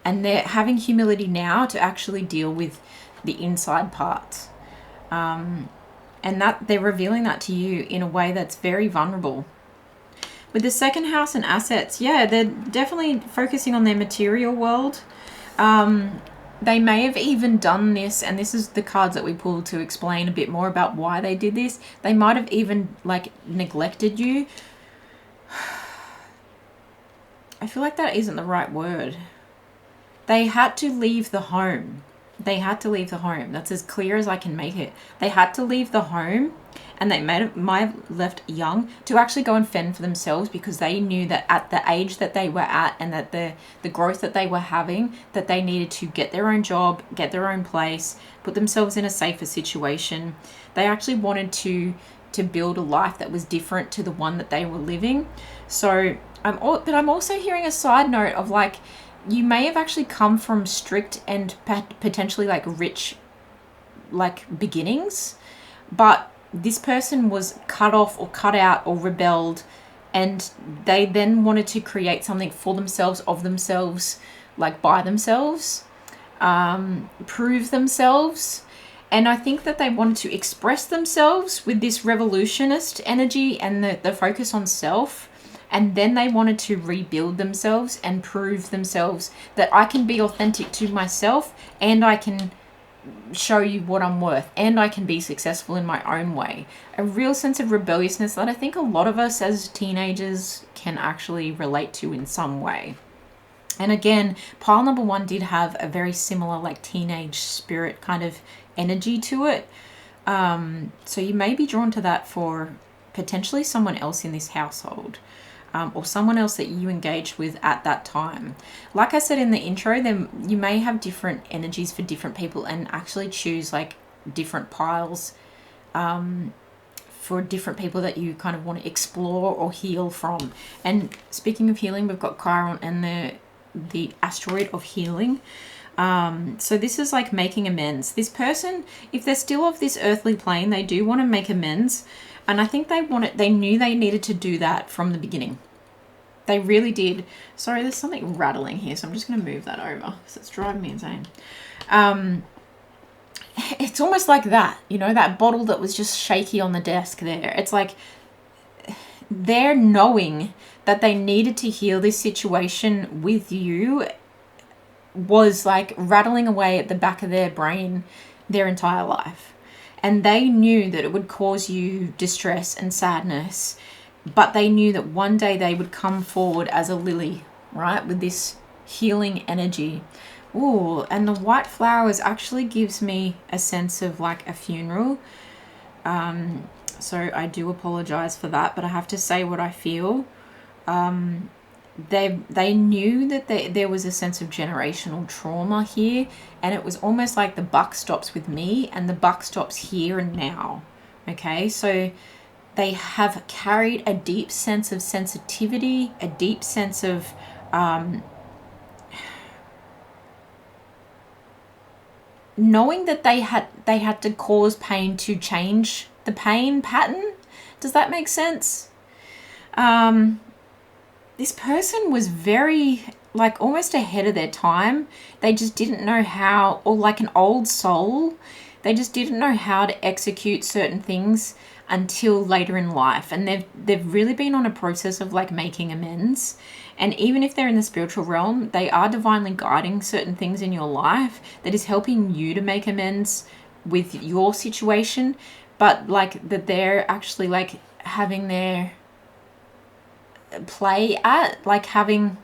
And they're having humility now to actually deal with the inside parts. And that they're revealing that to you in a way that's very vulnerable. With the second house and assets, yeah, they're definitely focusing on their material world. They may have even done this, and this is the cards that we pulled to explain a bit more about why they did this. They might have even like neglected you. I feel like that isn't the right word. They had to leave the home. They had to leave the home. That's as clear as I can make it. They had to leave the home, and they might have left young to actually go and fend for themselves, because they knew that at the age that they were at and that the growth that they were having, that they needed to get their own job, get their own place, put themselves in a safer situation. They actually wanted to build a life that was different to the one that they were living. So but I'm also hearing a side note of like, you may have actually come from strict and potentially like rich like beginnings, but this person was cut off or cut out or rebelled, and they then wanted to create something for themselves, of themselves, like by themselves, prove themselves. And I think that they wanted to express themselves with this revolutionist energy and the focus on self. And then they wanted to rebuild themselves and prove themselves that I can be authentic to myself, and I can show you what I'm worth, and I can be successful in my own way. A real sense of rebelliousness that I think a lot of us as teenagers can actually relate to in some way. And again, pile number 1 did have a very similar like teenage spirit kind of energy to it. So you may be drawn to that for potentially someone else in this household. Or someone else that you engaged with at that time. Like I said in the intro, then you may have different energies for different people, and actually choose like different piles for different people that you kind of want to explore or heal from. And speaking of healing, we've got Chiron and the asteroid of healing. So this is like making amends. This person, if they're still of this earthly plane, they do want to make amends. And I think they knew they needed to do that from the beginning. They really did. Sorry, there's something rattling here, so I'm just going to move that over because it's driving me insane. It's almost like that, you know, that bottle that was just shaky on the desk there. It's like they're knowing that they needed to heal this situation with you was like rattling away at the back of their brain their entire life. And they knew that it would cause you distress and sadness, but they knew that one day they would come forward as a lily, right? With this healing energy. Ooh, and the white flowers actually gives me a sense of like a funeral. So I do apologize for that, but I have to say what I feel. They knew that there was a sense of generational trauma here, and it was almost like the buck stops with me and the buck stops here and now. Okay, so they have carried a deep sense of sensitivity, a deep sense of knowing that they had to cause pain to change the pain pattern. Does that make sense? This person was very, like, almost ahead of their time. They just didn't know how, or like an old soul, they just didn't know how to execute certain things until later in life. And they've really been on a process of like making amends. And even if they're in the spiritual realm, they are divinely guiding certain things in your life that is helping you to make amends with your situation. But like that they're actually like having their play at, like having,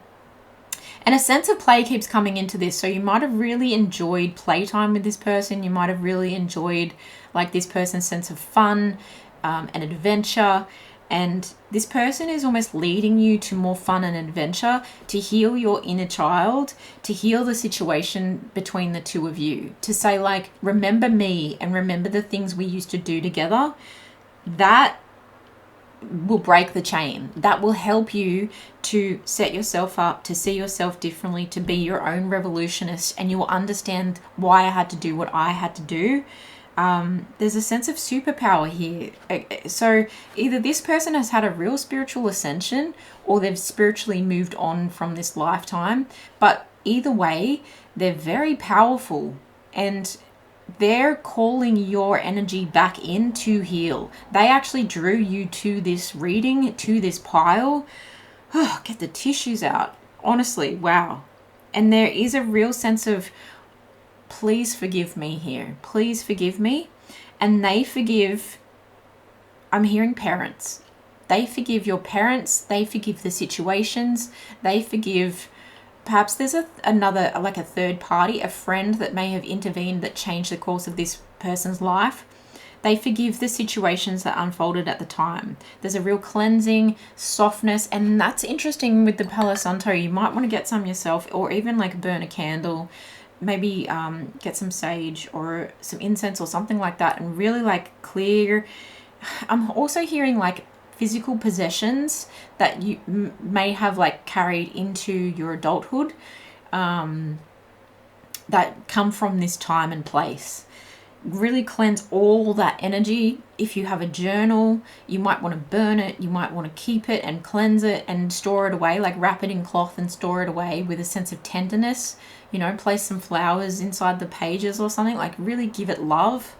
and a sense of play keeps coming into this. So you might have really enjoyed playtime with this person. You might have really enjoyed like this person's sense of fun and adventure. And this person is almost leading you to more fun and adventure, to heal your inner child, to heal the situation between the two of you, to say like, remember me and remember the things we used to do together. That will break the chain. That will help you to set yourself up, to see yourself differently, to be your own revolutionist, and you will understand why I had to do what I had to do. There's a sense of superpower here. So either this person has had a real spiritual ascension, or they've spiritually moved on from this lifetime. But either way, they're very powerful, and they're calling your energy back in to heal. They actually drew you to this reading, to this pile. Oh, get the tissues out. Honestly, wow. And there is a real sense of, please forgive me here. Please forgive me. And they forgive, I'm hearing parents. They forgive your parents. They forgive the situations. They forgive, perhaps there's another, like a third party, a friend that may have intervened that changed the course of this person's life. They forgive the situations that unfolded at the time. There's a real cleansing, softness, and that's interesting with the Palo Santo. You might want to get some yourself, or even like burn a candle, maybe get some sage or some incense or something like that, and really like clear. I'm also hearing like physical possessions that you may have like carried into your adulthood, that come from this time and place. Really cleanse all that energy. If you have a journal, you might want to burn it, you might want to keep it and cleanse it and store it away, like wrap it in cloth and store it away with a sense of tenderness. You know, place some flowers inside the pages or something, like really give it love.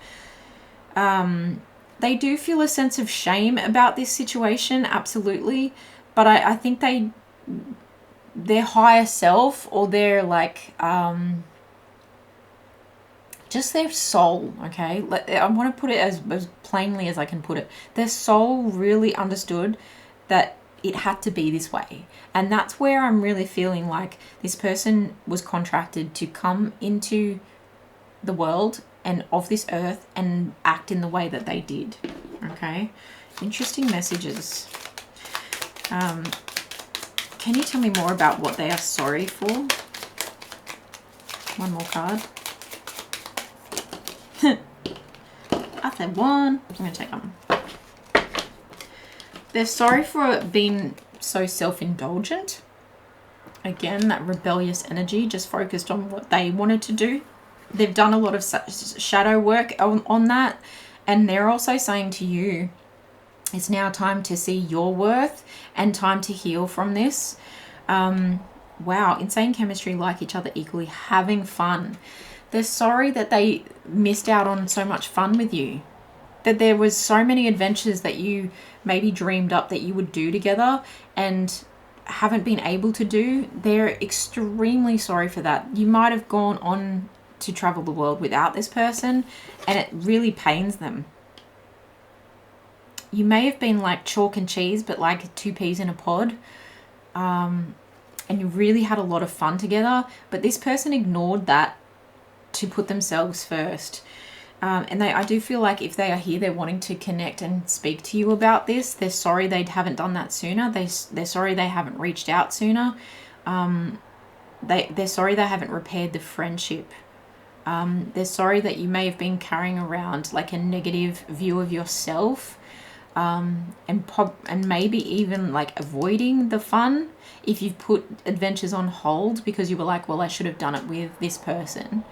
They do feel a sense of shame about this situation, absolutely, but I think their higher self, or their like just their soul, okay? I want to put it as plainly as I can put it. Their soul really understood that it had to be this way. And that's where I'm really feeling like this person was contracted to come into the world and of this earth and act in the way that they did, okay? Interesting messages. Can you tell me more about what they are sorry for? One more card. I said one. I'm going to take one. They're sorry for being so self-indulgent. Again, that rebellious energy, just focused on what they wanted to do. They've done a lot of shadow work on that. And they're also saying to you, it's now time to see your worth and time to heal from this. Wow, insane chemistry, like each other equally, having fun. They're sorry that they missed out on so much fun with you. That there was so many adventures that you maybe dreamed up that you would do together and haven't been able to do. They're extremely sorry for that. You might have gone on to travel the world without this person, and it really pains them. You may have been like chalk and cheese, but like two peas in a pod. And you really had a lot of fun together, but this person ignored that to put themselves first. And I do feel like if they are here, they're wanting to connect and speak to you about this. They're sorry they haven't done that sooner. They're sorry they haven't reached out sooner. They're sorry they haven't repaired the friendship. They're sorry that you may have been carrying around like a negative view of yourself, and maybe even like avoiding the fun if you've put adventures on hold because you were like, well, I should have done it with this person.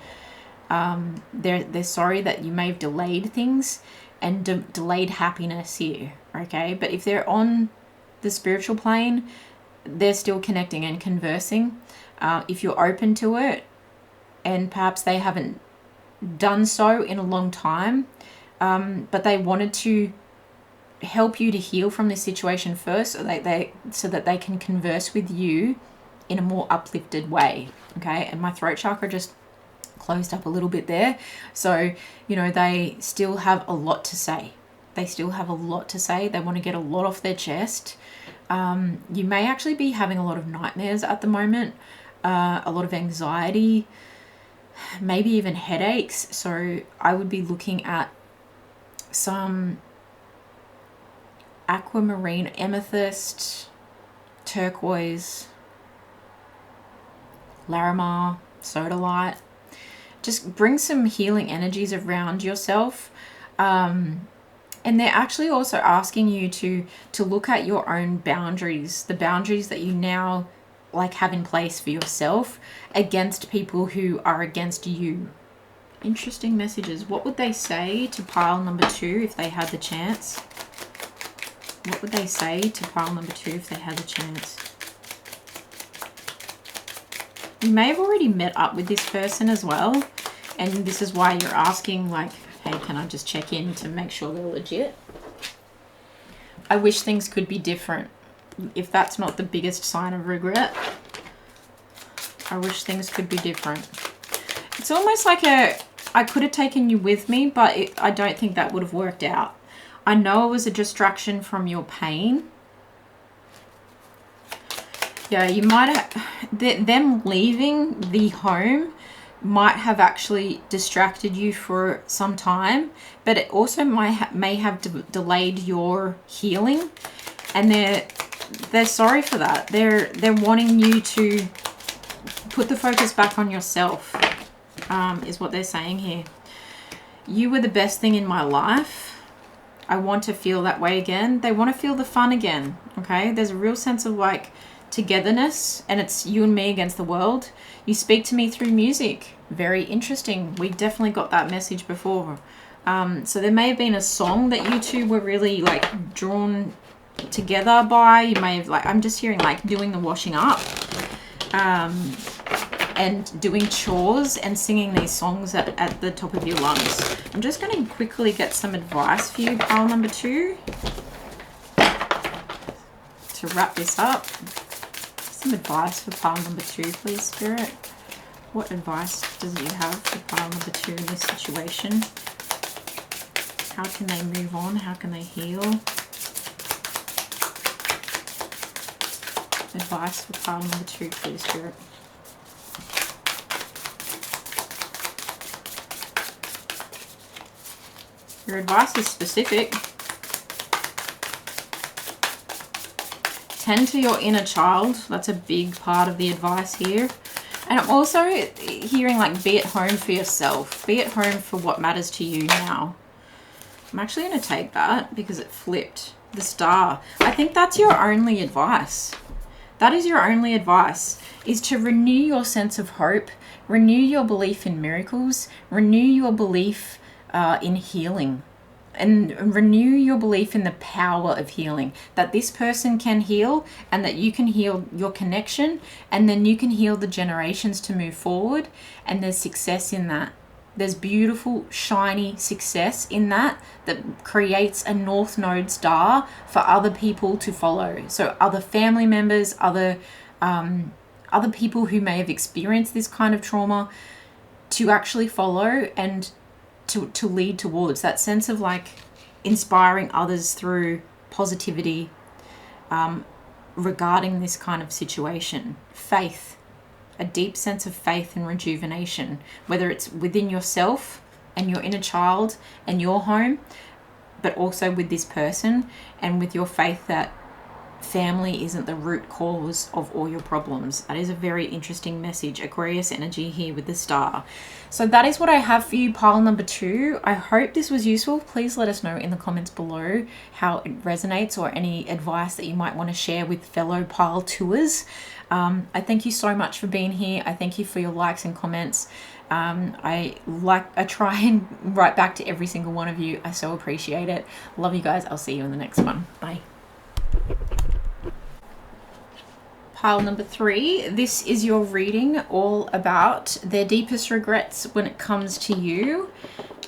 They're sorry that you may have delayed things and delayed happiness here, okay? But if they're on the spiritual plane, they're still connecting and conversing. If you're open to it, and perhaps they haven't done so in a long time, but they wanted to help you to heal from this situation first, so that they can converse with you in a more uplifted way, okay? And my throat chakra just closed up a little bit there. So, you know, they still have a lot to say. They still have a lot to say. They want to get a lot off their chest. You may actually be having a lot of nightmares at the moment, a lot of anxiety, maybe even headaches. So I would be looking at some aquamarine, amethyst, turquoise, larimar, sodalite. Just bring some healing energies around yourself. And they're actually also asking you to look at your own boundaries, the boundaries that you now like have in place for yourself against people who are against you. Interesting messages. What would they say to pile number 2 if they had the chance? What would they say to pile number 2 if they had the chance? You may have already met up with this person as well, and this is why you're asking, like, hey, can I just check in to make sure they're legit? I wish things could be different. If that's not the biggest sign of regret, I wish things could be different. It's almost like I could have taken you with me, but I don't think that would have worked out. I know it was a distraction from your pain. Yeah, you might have, them leaving the home might have actually distracted you for some time, but it also may have delayed your healing, and they're sorry for that. They're wanting you to put the focus back on yourself, is what they're saying here. You were the best thing in my life. I want to feel that way again. They want to feel the fun again, okay? There's a real sense of like togetherness, and it's you and me against the world. You speak to me through music. Very interesting. We definitely got that message before. So there may have been a song that you two were really like drawn together by. You may have like, I'm just hearing like doing the washing up. And doing chores and singing these songs at the top of your lungs. I'm just going to quickly get some advice for you, pile number 2, to wrap this up. Some advice for pile number 2, please, Spirit. What advice does you have for pile number 2 in this situation? How can they move on? How can they heal? Advice for pile number 2, please, Spirit. Your advice is specific. Tend to your inner child. That's a big part of the advice here. And I'm also hearing like be at home for yourself. Be at home for what matters to you now. I'm actually going to take that because it flipped. The star. I think that's your only advice. That is your only advice, is to renew your sense of hope, renew your belief in miracles, renew your belief in healing, and renew your belief in the power of healing, that this person can heal and that you can heal your connection, and then you can heal the generations to move forward. And there's success in that. There's beautiful, shiny success in that creates a North Node star for other people to follow. So other family members, other people who may have experienced this kind of trauma to actually follow and to lead towards that sense of like inspiring others through positivity regarding this kind of situation. Faith, a deep sense of faith and rejuvenation, whether it's within yourself and your inner child and your home, but also with this person and with your faith that family isn't the root cause of all your problems. That is a very interesting message. Aquarius energy here with the star. So that is what I have for you, pile number 2. I hope this was useful. Please let us know in the comments below how it resonates, or any advice that you might want to share with fellow pile 2ers. I thank you so much for being here. I thank you for your likes and comments. I try and write back to every single one of you. I so appreciate it. Love you guys. I'll see you in the next one. Bye. Pile number 3, this is your reading all about their deepest regrets when it comes to you,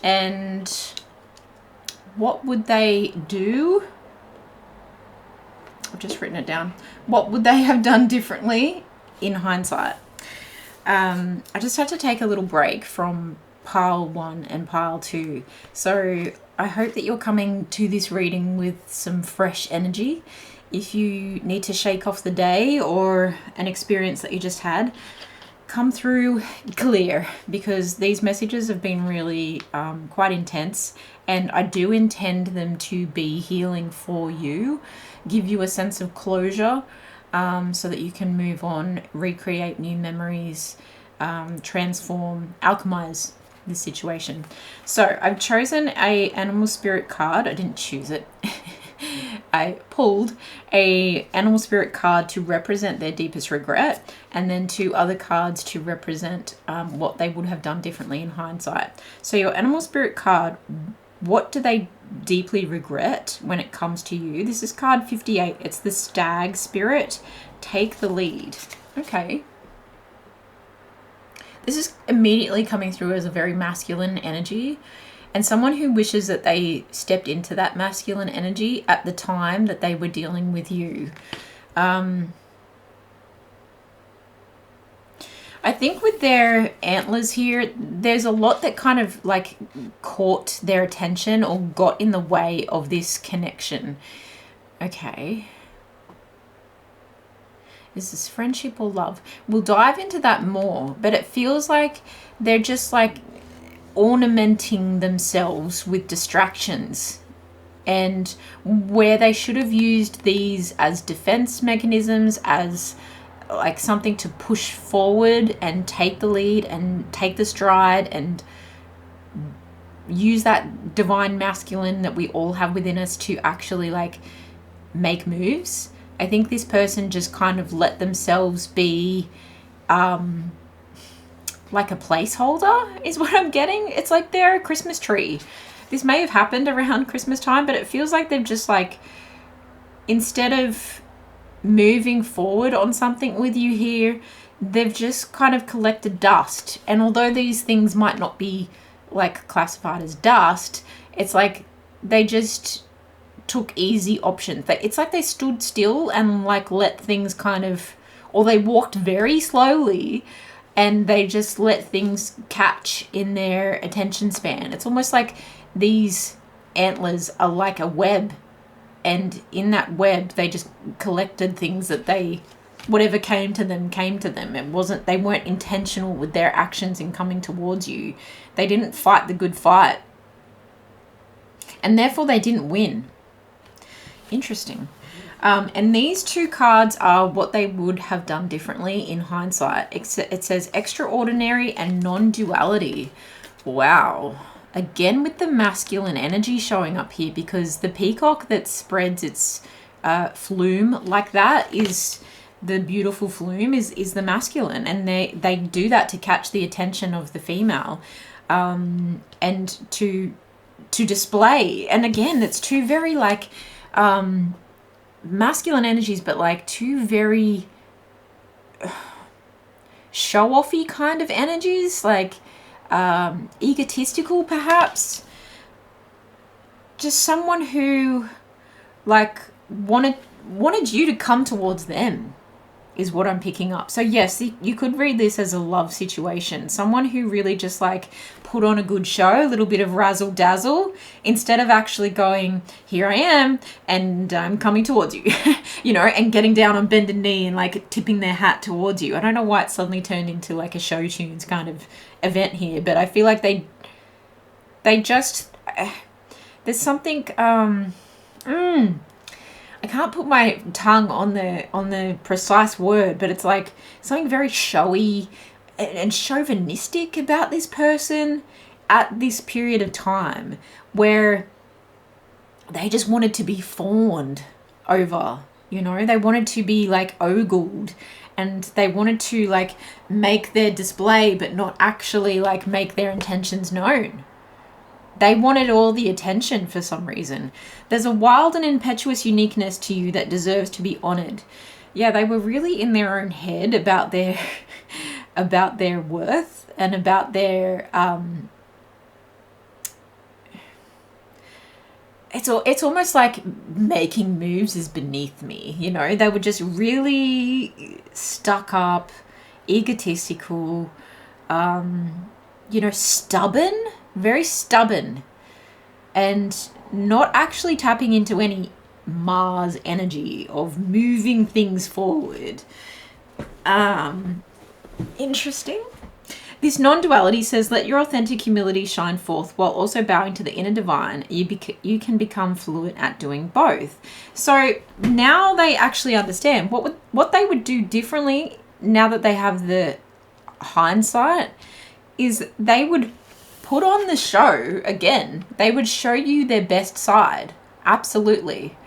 and what would they do? I've just written it down. What would they have done differently in hindsight? I just had to take a little break from pile 1 and pile 2. So I hope that you're coming to this reading with some fresh energy. If you need to shake off the day or an experience that you just had, come through clear, because these messages have been really quite intense, and I do intend them to be healing for you, give you a sense of closure, so that you can move on, recreate new memories, transform, alchemize this situation. So I've chosen a animal spirit card. I didn't choose it. I pulled a animal spirit card to represent their deepest regret, and then 2 other cards to represent what they would have done differently in hindsight. So your animal spirit card, what do they deeply regret when it comes to you? This is card 58. It's the stag spirit. Take the lead. Okay. This is immediately coming through as a very masculine energy, and someone who wishes that they stepped into that masculine energy at the time that they were dealing with you. I think with their antlers here, there's a lot that kind of like caught their attention or got in the way of this connection. Okay. Is this friendship or love? We'll dive into that more, but it feels like they're just like ornamenting themselves with distractions, and where they should have used these as defense mechanisms, as like something to push forward and take the lead and take the stride and use that divine masculine that we all have within us to actually like make moves. I think this person just kind of let themselves be like a placeholder is what I'm getting. It's like they're a Christmas tree. This may have happened around Christmas time, but it feels like they've just like, instead of moving forward on something with you here, they've just kind of collected dust. And although these things might not be like classified as dust, it's like they just took easy options. It's like they stood still and like let things kind of, or they walked very slowly and they just let things catch in their attention span. It's almost like these antlers are like a web, and in that web they just collected things that they, whatever came to them. They weren't intentional with their actions in coming towards you. They didn't fight the good fight, and therefore they didn't win. Interesting. And these two cards are what they would have done differently in hindsight. It says extraordinary and non-duality. Wow. Again with the masculine energy showing up here, because the peacock that spreads its flume like that is the beautiful flume is the masculine, and they do that to catch the attention of the female, and to display. And again, it's two very like masculine energies, but like two very show-offy kind of energies, like egotistical perhaps. Just someone who like wanted you to come towards them is what I'm picking up. So yes, you could read this as a love situation. Someone who really just like put on a good show, a little bit of razzle dazzle, instead of actually going, here I am and I'm coming towards you, you know, and getting down on bended knee and like tipping their hat towards you. I don't know why it suddenly turned into like a show tunes kind of event here, but I feel like they just, there's something, I can't put my tongue on the precise word, but it's like something very showy and chauvinistic about this person at this period of time, where they just wanted to be fawned over, you know, they wanted to be like ogled, and they wanted to like make their display but not actually like make their intentions known. They wanted all the attention for some reason. There's a wild and impetuous uniqueness to you that deserves to be honored. Yeah, they were really in their own head about their about their worth and about their it's almost like making moves is beneath me, you know. They were just really stuck up, egotistical, you know, stubborn, very stubborn, and not actually tapping into any Mars energy of moving things forward. Interesting. This non-duality says, let your authentic humility shine forth while also bowing to the inner divine. You can become fluent at doing both. So now they actually understand what they would do differently now that they have the hindsight is they would put on the show again. They would show you their best side. Absolutely.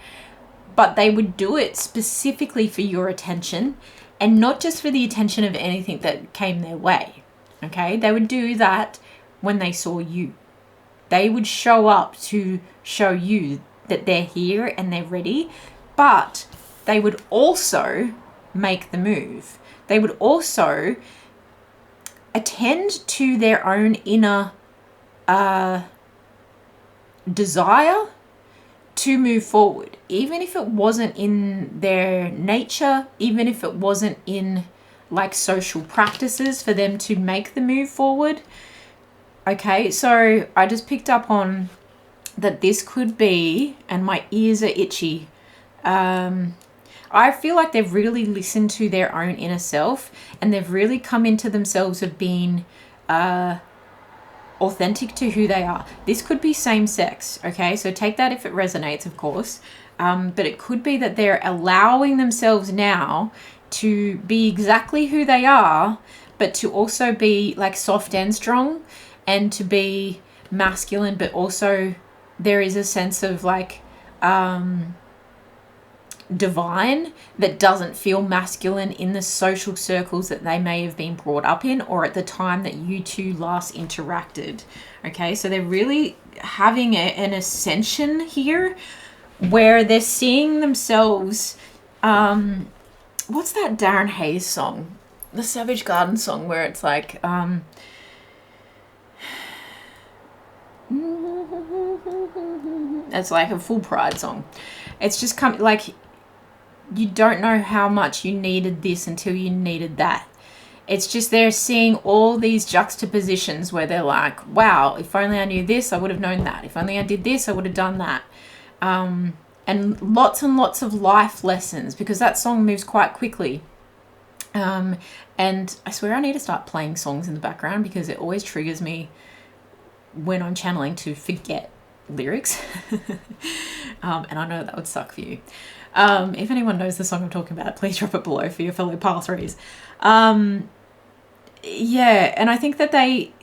But they would do it specifically for your attention and not just for the attention of anything that came their way. Okay? They would do that when they saw you. They would show up to show you that they're here and they're ready, but they would also make the move. They would also attend to their own inner desire to move forward, even if it wasn't in their nature, even if it wasn't in like social practices for them to make the move forward. Okay, so I just picked up on that this could be, and my ears are itchy, I feel like they've really listened to their own inner self and they've really come into themselves of being authentic to who they are. This could be same sex, okay? So take that if it resonates, of course. But it could be that they're allowing themselves now to be exactly who they are, but to also be like soft and strong, and to be masculine, but also there is a sense of like divine that doesn't feel masculine in the social circles that they may have been brought up in, or at the time that you two last interacted. Okay, so they're really having an ascension here where they're seeing themselves. What's that Darren Hayes song, the Savage Garden song, where it's like it's like a full pride song. It's just like, you don't know how much you needed this until you needed that. It's just they're seeing all these juxtapositions where they're like, wow, if only I knew this, I would have known that. If only I did this, I would have done that. And lots of life lessons, because that song moves quite quickly. And I swear I need to start playing songs in the background, because it always triggers me when I'm channeling to forget lyrics. And I know that would suck for you. If anyone knows the song I'm talking about, please drop it below for your fellow Pile 3s. Yeah, and I think that they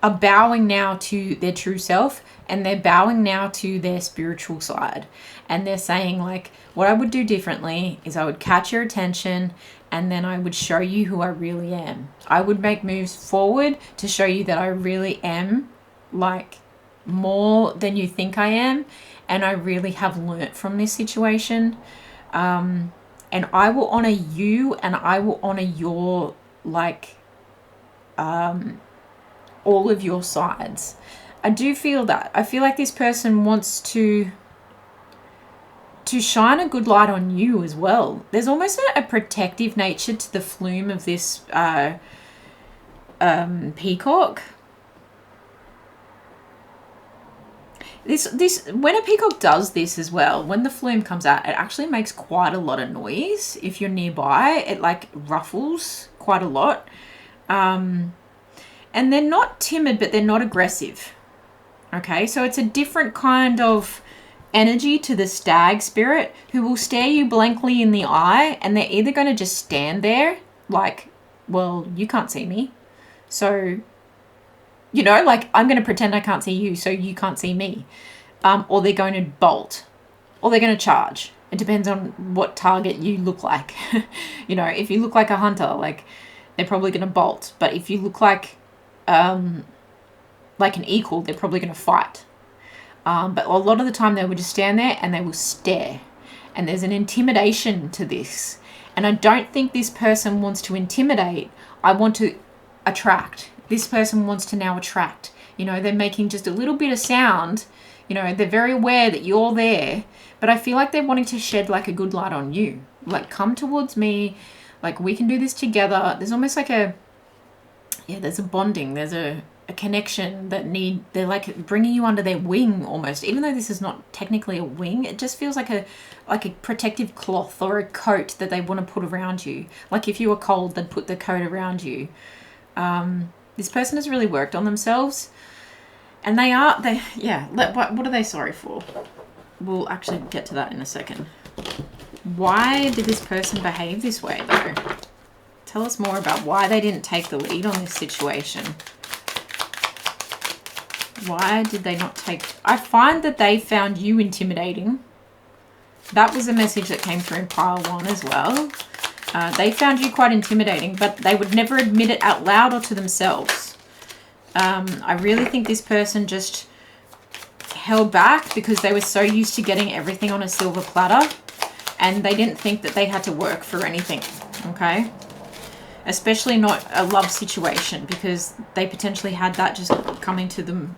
are bowing now to their true self, and they're bowing now to their spiritual side. And they're saying, like, what I would do differently is I would catch your attention, and then I would show you who I really am. I would make moves forward to show you that I really am, like, more than you think I am, and I really have learnt from this situation. And I will honor you, and I will honor your, like, all of your sides. I do feel that. I feel like this person wants to shine a good light on you as well. There's almost a protective nature to the flume of this peacock. This when a peacock does this as well, when the flume comes out, it actually makes quite a lot of noise. If you're nearby, it like ruffles quite a lot. And they're not timid, but they're not aggressive. Okay, so it's a different kind of energy to the stag spirit, who will stare you blankly in the eye, and they're either going to just stand there like, well, you can't see me, so, you know, like, I'm going to pretend I can't see you so you can't see me. Or they're going to bolt, or they're going to charge. It depends on what target you look like. You know, if you look like a hunter, like, they're probably going to bolt. But if you look like an equal, they're probably going to fight. But a lot of the time they will just stand there and they will stare. And there's an intimidation to this. And I don't think this person wants to intimidate. I want to attract. This person wants to now attract. You know, they're making just a little bit of sound. You know, they're very aware that you're there. But I feel like they're wanting to shed like a good light on you. Like, come towards me. Like, we can do this together. There's almost like there's a bonding. There's a connection that they're like bringing you under their wing almost. Even though this is not technically a wing, it just feels like a protective cloth or a coat that they want to put around you. Like, if you were cold, they'd put the coat around you. This person has really worked on themselves, and what are they sorry for? We'll actually get to that in a second. Why did this person behave this way though? Tell us more about why they didn't take the lead on this situation. Why did they not take... I find that they found you intimidating. That was a message that came through in pile 1 as well. They found you quite intimidating, but they would never admit it out loud or to themselves. I really think this person just held back because they were so used to getting everything on a silver platter, and they didn't think that they had to work for anything, okay? Especially not a love situation, because they potentially had that just coming to them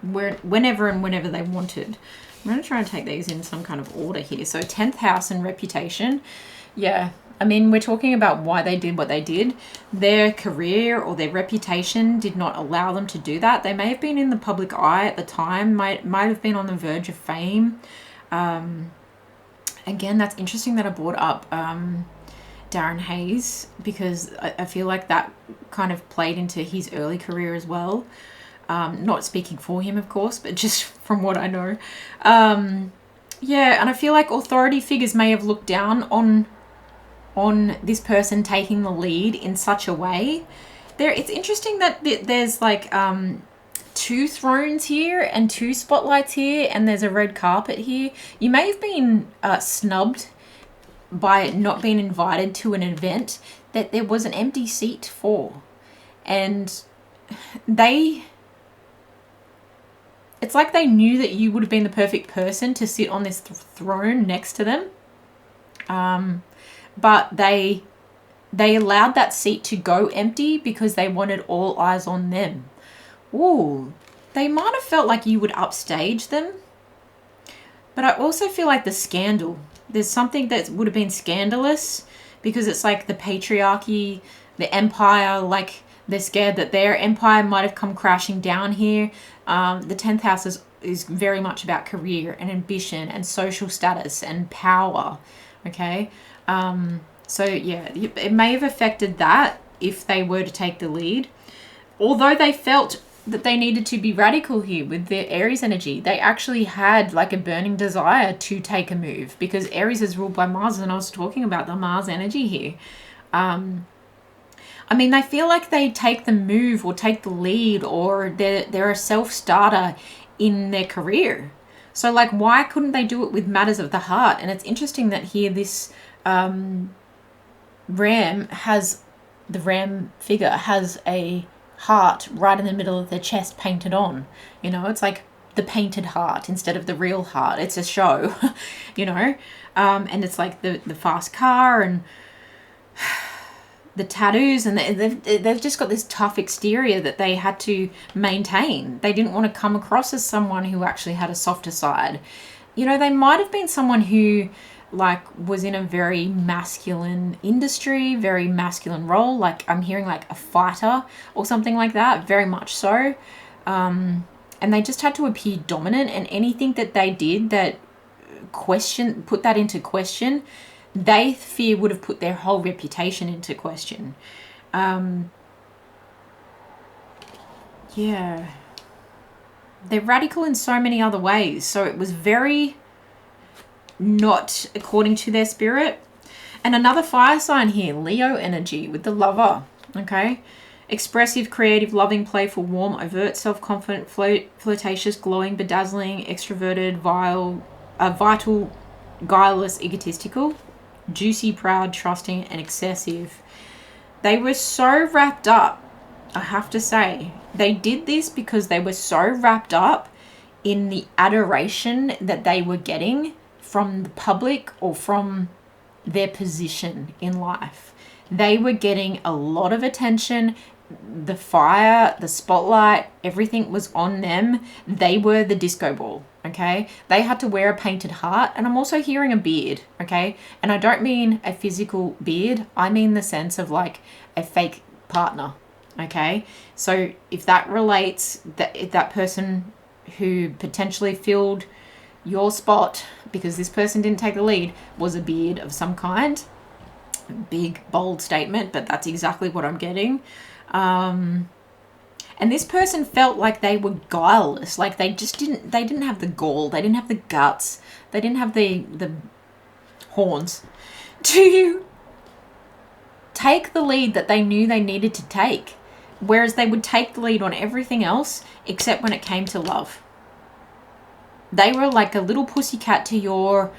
whenever they wanted. I'm going to try and take these in some kind of order here. So 10th house and reputation. Yeah, I mean, we're talking about why they did what they did. Their career or their reputation did not allow them to do that. They may have been in the public eye at the time, might have been on the verge of fame. Again, that's interesting that I brought up Darren Hayes, because I feel like that kind of played into his early career as well. Not speaking for him, of course, but just from what I know. Yeah, and I feel like authority figures may have looked down on this person taking the lead in such a way. It's interesting that there's like 2 thrones here and 2 spotlights here, and there's a red carpet here. You may have been snubbed by not being invited to an event that there was an empty seat for. And it's like they knew that you would have been the perfect person to sit on this throne next to them. But they allowed that seat to go empty because they wanted all eyes on them. Ooh, they might have felt like you would upstage them. But I also feel like the scandal. There's something that would have been scandalous because it's like the patriarchy, the empire, like they're scared that their empire might have come crashing down here. The 10th house is very much about career and ambition and social status and power. Okay. So yeah, it may have affected that if they were to take the lead. Although they felt that they needed to be radical here with their Aries energy. They actually had like a burning desire to take a move because Aries is ruled by Mars, and I was talking about the Mars energy here. I mean, they feel like they take the move or take the lead, or they're a self-starter in their career. So like, why couldn't they do it with matters of the heart? And it's interesting that here this ram figure has a heart right in the middle of their chest painted on. You know, it's like the painted heart instead of the real heart. It's a show, you know. And it's like the fast car and the tattoos, and they've just got this tough exterior that they had to maintain. They didn't want to come across as someone who actually had a softer side. You know, they might have been someone who like was in a very masculine industry, very masculine role. Like I'm hearing like a fighter or something like that, very much so. And they just had to appear dominant, and anything that they did that put that into question, they fear would have put their whole reputation into question. Yeah. They're radical in so many other ways. So it was very not according to their spirit. And another fire sign here, Leo energy with the Lover. Okay. Expressive, creative, loving, playful, warm, overt, self-confident, flirtatious, glowing, bedazzling, extroverted, vital, guileless, egotistical, juicy, proud, trusting, and excessive. They were so wrapped up, I have to say. They did this because they were so wrapped up in the adoration that they were getting from the public or from their position in life. They were getting a lot of attention. The fire, the spotlight, everything was on them. They were the disco ball, okay? They had to wear a painted heart, and I'm also hearing a beard, okay? And I don't mean a physical beard. I mean the sense of like a fake partner, okay? So if that relates, that person who potentially filled your spot because this person didn't take the lead was a beard of some kind. Big, bold statement, but that's exactly what I'm getting. And this person felt like they were guileless, like they didn't have the gall, they didn't have the guts, they didn't have the horns to take the lead that they knew they needed to take, whereas they would take the lead on everything else except when it came to love. They were like a little pussycat to your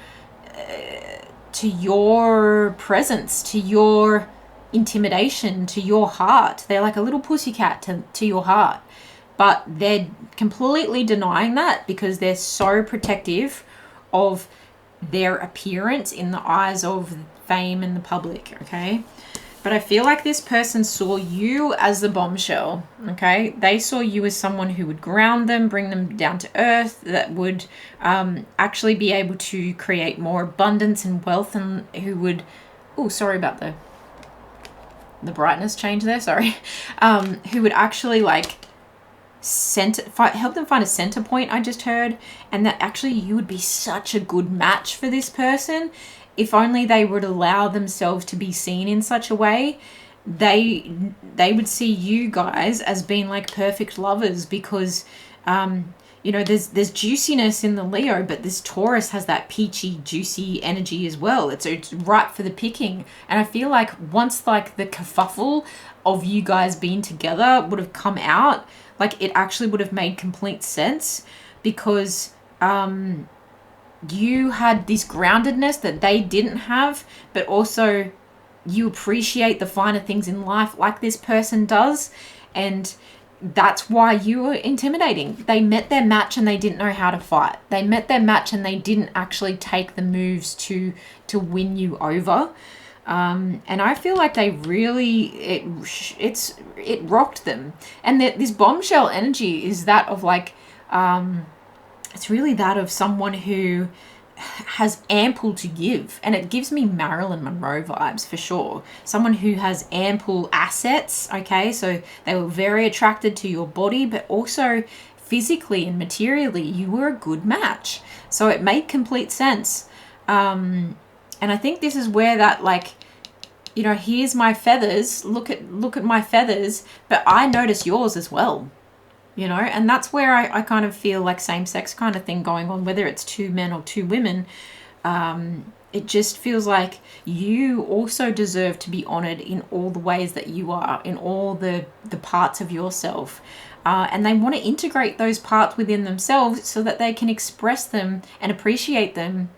presence, to your intimidation, to your heart. They're like a little pussycat to your heart, but they're completely denying that because they're so protective of their appearance in the eyes of fame and the public, okay? But I feel like this person saw you as the bombshell, okay? They saw you as someone who would ground them, bring them down to earth, that would actually be able to create more abundance and wealth, and who would... Oh, sorry about the brightness change there, sorry. Who would actually like help them find a center point, I just heard, and that actually you would be such a good match for this person. If only they would allow themselves to be seen in such a way, they would see you guys as being like perfect lovers because, you you know, there's juiciness in the Leo, but this Taurus has that peachy, juicy energy as well. It's ripe for the picking. And I feel like once like the kerfuffle of you guys being together would have come out, like it actually would have made complete sense, because you had this groundedness that they didn't have, but also you appreciate the finer things in life like this person does. And that's why you were intimidating. They met their match and they didn't know how to fight. They met their match and they didn't actually take the moves to win you over. And I feel like they really, it rocked them. And that this bombshell energy is that of like, it's really that of someone who has ample to give. And it gives me Marilyn Monroe vibes for sure. Someone who has ample assets, okay? So they were very attracted to your body, but also physically and materially, you were a good match. So it made complete sense. And I think this is where that, like, you know, here's my feathers, look at my feathers, but I notice yours as well. You know, and that's where I kind of feel like same-sex kind of thing going on, whether it's two men or two women. It just feels like you also deserve to be honored in all the ways that you are, in all the parts of yourself. And they want to integrate those parts within themselves so that they can express them and appreciate them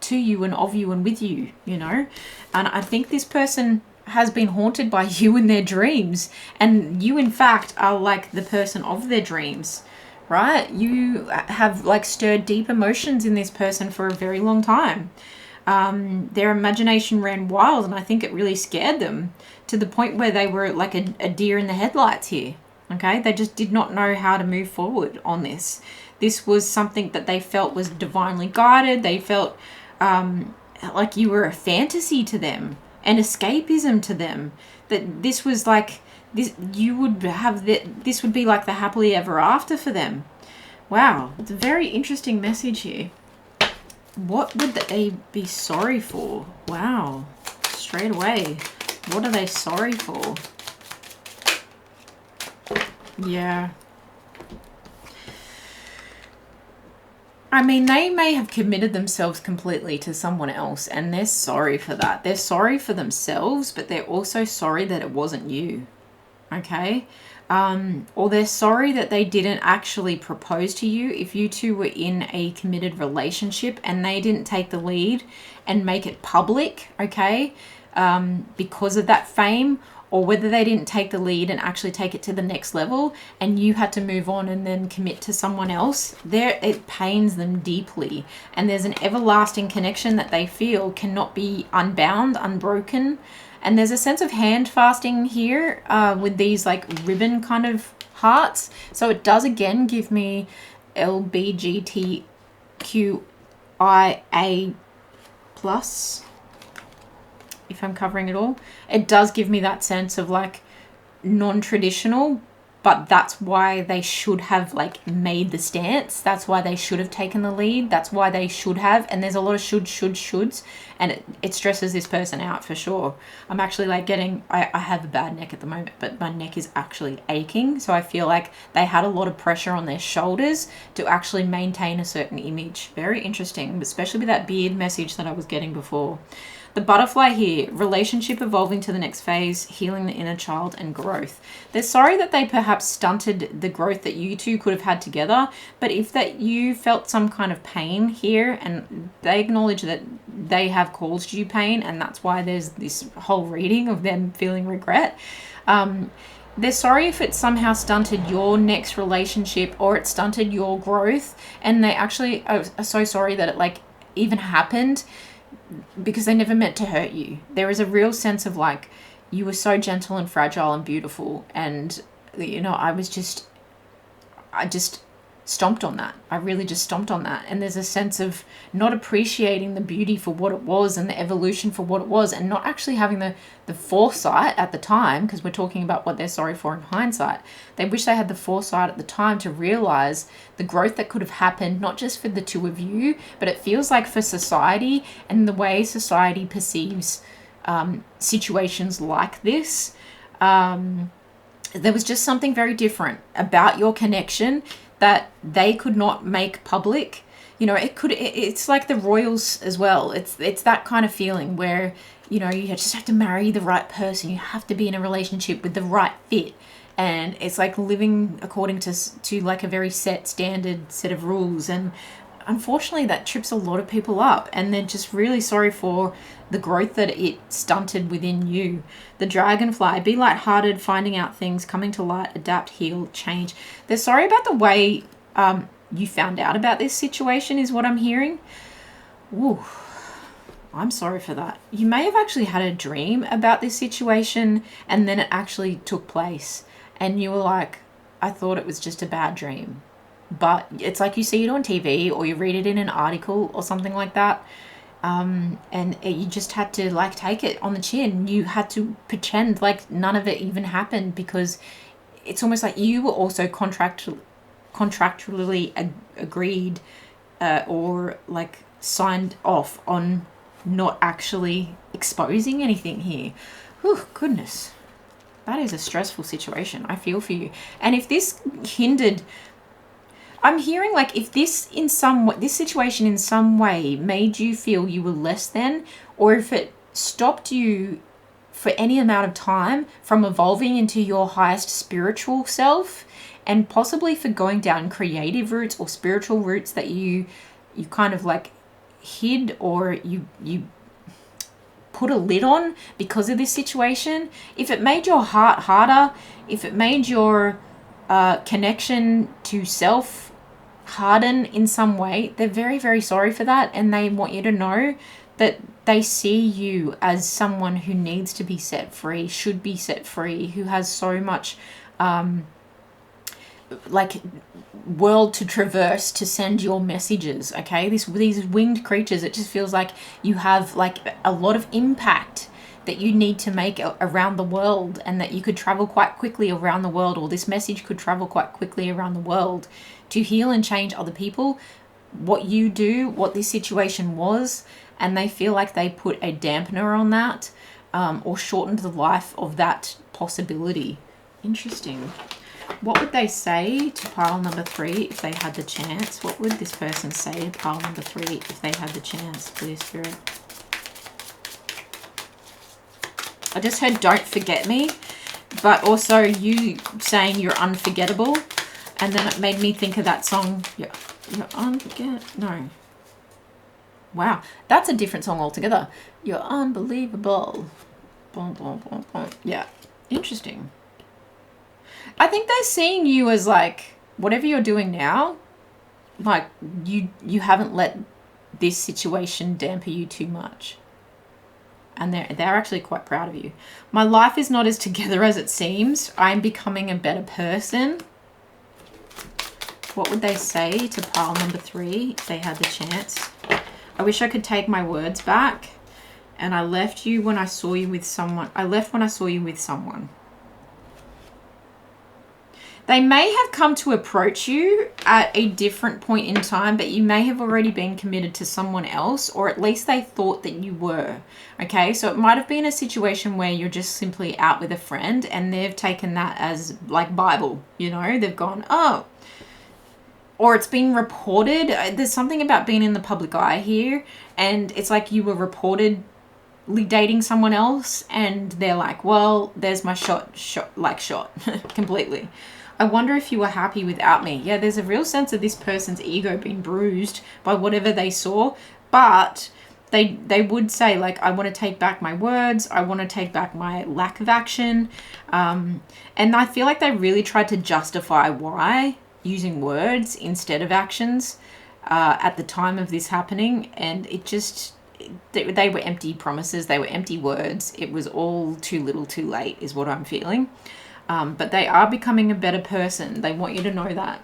to you and of you and with you, you know. And I think this person has been haunted by you in their dreams, and you in fact are like the person of their dreams, right? You have like stirred deep emotions in this person for a very long time. Their imagination ran wild, and I think it really scared them to the point where they were like a deer in the headlights here. Okay, they just did not know how to move forward on this. This was something that they felt was divinely guided. They felt like you were a fantasy to them, an escapism to them, that this was like this, you would have this would be like the happily ever after for them. Wow, it's a very interesting message here. What would they be sorry for? Wow, straight away, what are they sorry for? Yeah, I mean, they may have committed themselves completely to someone else, and they're sorry for that. They're sorry for themselves, but they're also sorry that it wasn't you, okay? Or they're sorry that they didn't actually propose to you if you two were in a committed relationship and they didn't take the lead and make it public, okay, because of that fame, or whether they didn't take the lead and actually take it to the next level and you had to move on and then commit to someone else. It pains them deeply, and there's an everlasting connection that they feel cannot be unbound, unbroken. And there's a sense of hand fasting here with these like ribbon kind of hearts. So it does again give me LBGTQIA plus, if I'm covering it all. It does give me that sense of like non-traditional, but that's why they should have like made the stance. That's why they should have taken the lead. That's why they should have. And there's a lot of shoulds, and it stresses this person out for sure. I'm actually like I have a bad neck at the moment, but my neck is actually aching. So I feel like they had a lot of pressure on their shoulders to actually maintain a certain image. Very interesting, especially with that beard message that I was getting before. The butterfly here, relationship evolving to the next phase, healing the inner child and growth. They're sorry that they perhaps stunted the growth that you two could have had together, but if that you felt some kind of pain here, and they acknowledge that they have caused you pain, and that's why there's this whole reading of them feeling regret. They're sorry if it somehow stunted your next relationship or it stunted your growth, and they actually are so sorry that it like even happened, because they never meant to hurt you. There is a real sense of like, you were so gentle and fragile and beautiful, and you know, I just stomped on that. I really just stomped on that. And there's a sense of not appreciating the beauty for what it was and the evolution for what it was, and not actually having the foresight at the time, because we're talking about what they're sorry for in hindsight. They wish they had the foresight at the time to realize the growth that could have happened, not just for the two of you, but it feels like for society and the way society perceives situations like this. There was just something very different about your connection that they could not make public. You know, it's like the royals as well. It's that kind of feeling where, you know, you just have to marry the right person. You have to be in a relationship with the right fit. And it's like living according to like a very set standard set of rules. And unfortunately that trips a lot of people up, and they're just really sorry for the growth that it stunted within you. The dragonfly, be lighthearted, finding out things, coming to light, adapt, heal, change. They're sorry about the way you found out about this situation is what I'm hearing. Ooh, I'm sorry for that. You may have actually had a dream about this situation and then it actually took place and you were like, I thought it was just a bad dream. But it's like you see it on TV or you read it in an article or something like that. You just had to like take it on the chin. You had to pretend like none of it even happened, because it's almost like you were also contractually agreed or like signed off on not actually exposing anything here. Whew, goodness. That is a stressful situation. I feel for you. And if this hindered, I'm hearing like if this situation in some way made you feel you were less than, or if it stopped you for any amount of time from evolving into your highest spiritual self, and possibly for going down creative routes or spiritual routes that you kind of like hid or you put a lid on because of this situation, if it made your heart harder, if it made your connection to self harden in some way, they're very, very sorry for that, and they want you to know that they see you as someone who needs to be set free, should be set free, who has so much like world to traverse to send your messages. Okay, these winged creatures, it just feels like you have like a lot of impact that you need to make around the world, and that you could travel quite quickly around the world, or this message could travel quite quickly around the world to heal and change other people, what you do, what this situation was, and they feel like they put a dampener on that, or shortened the life of that possibility. Interesting. What would they say to pile number 3 if they had the chance? What would this person say to pile number 3 if they had the chance, please, Spirit? I just heard don't forget me, but also you saying you're unforgettable. And then it made me think of that song. You're no. Wow, that's a different song altogether. You're unbelievable. Boom, boom, boom, boom. Yeah, interesting. I think they're seeing you as like, whatever you're doing now, like you haven't let this situation dampen you too much. And they're actually quite proud of you. My life is not as together as it seems. I'm becoming a better person. What would they say to pile number 3 if they had the chance? I wish I could take my words back. And I left you when I saw you with someone. I left when I saw you with someone. They may have come to approach you at a different point in time, but you may have already been committed to someone else, or at least they thought that you were. Okay, so it might have been a situation where you're just simply out with a friend and they've taken that as like Bible, you know, they've gone, oh, or it's been reported. There's something about being in the public eye here, and it's like you were reportedly dating someone else, and they're like, well, there's my shot completely. I wonder if you were happy without me. Yeah, there's a real sense of this person's ego being bruised by whatever they saw, but they would say, like, I want to take back my words. I want to take back my lack of action. And I feel like they really tried to justify why using words instead of actions at the time of this happening. And it just, they were empty promises. They were empty words. It was all too little too late is what I'm feeling. But they are becoming a better person. They want you to know that.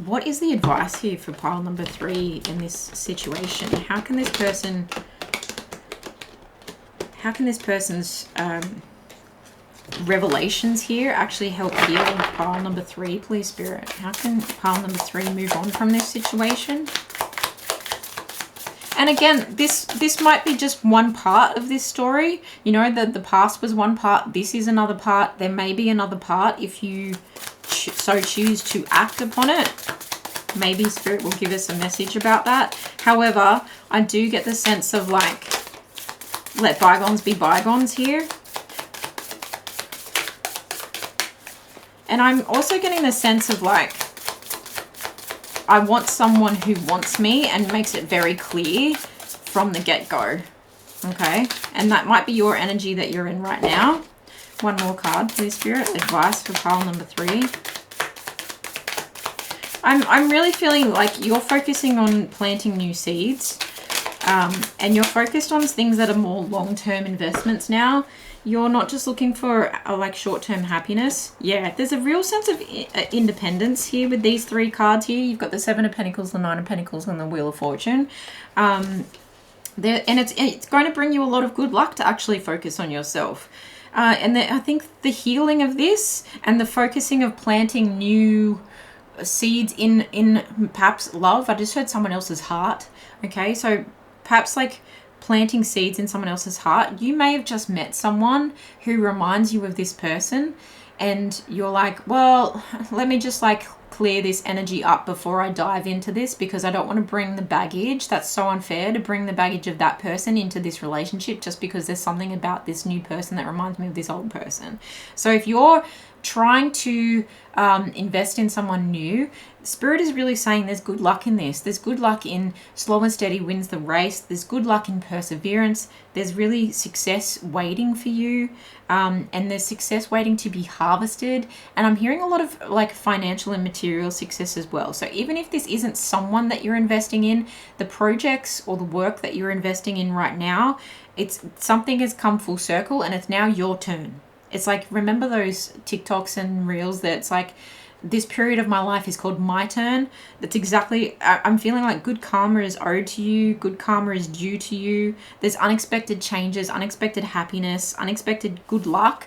What is the advice here for pile number 3 in this situation? How can this person's revelations here actually help heal pile number 3, please, Spirit? How can pile number 3 move on from this situation? And again, this might be just one part of this story. You know, the past was one part. This is another part. There may be another part if you so choose to act upon it, maybe Spirit will give us a message about that. However, I do get the sense of like, let bygones be bygones here. And I'm also getting the sense of like, I want someone who wants me and makes it very clear from the get-go. Okay, and that might be your energy that you're in right now. One more card, please, Spirit. Advice for pile number 3. I'm really feeling like you're focusing on planting new seeds, and you're focused on things that are more long-term investments now. You're not just looking for like short-term happiness. Yeah, there's a real sense of independence here with these 3 cards here. You've got the 7 of Pentacles, the 9 of Pentacles, and the Wheel of Fortune. And it's going to bring you a lot of good luck to actually focus on yourself. I think the healing of this and the focusing of planting new seeds in perhaps love. I just heard someone else's heart. Okay, so perhaps like planting seeds in someone else's heart. You may have just met someone who reminds you of this person, and you're like, well, let me just like clear this energy up before I dive into this, because I don't want to bring the baggage. That's so unfair to bring the baggage of that person into this relationship just because there's something about this new person that reminds me of this old person. So if you're trying to invest in someone new, Spirit is really saying there's good luck in this. There's good luck in slow and steady wins the race. There's good luck in perseverance. There's really success waiting for you, and there's success waiting to be harvested. And I'm hearing a lot of like financial and material success as well. So even if this isn't someone that you're investing in, the projects or the work that you're investing in right now, it's something has come full circle and it's now your turn. It's like, remember those TikToks and reels that it's like, this period of my life is called my turn. That's exactly, I'm feeling like good karma is owed to you. Good karma is due to you. There's unexpected changes, unexpected happiness, unexpected good luck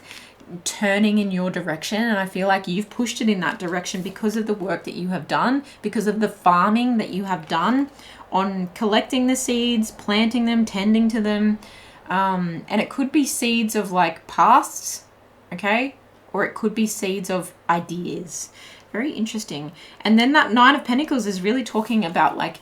turning in your direction. And I feel like you've pushed it in that direction because of the work that you have done, because of the farming that you have done on collecting the seeds, planting them, tending to them. And it could be seeds of like pasts, okay? Or it could be seeds of ideas. Very interesting. And then that 9 of Pentacles is really talking about like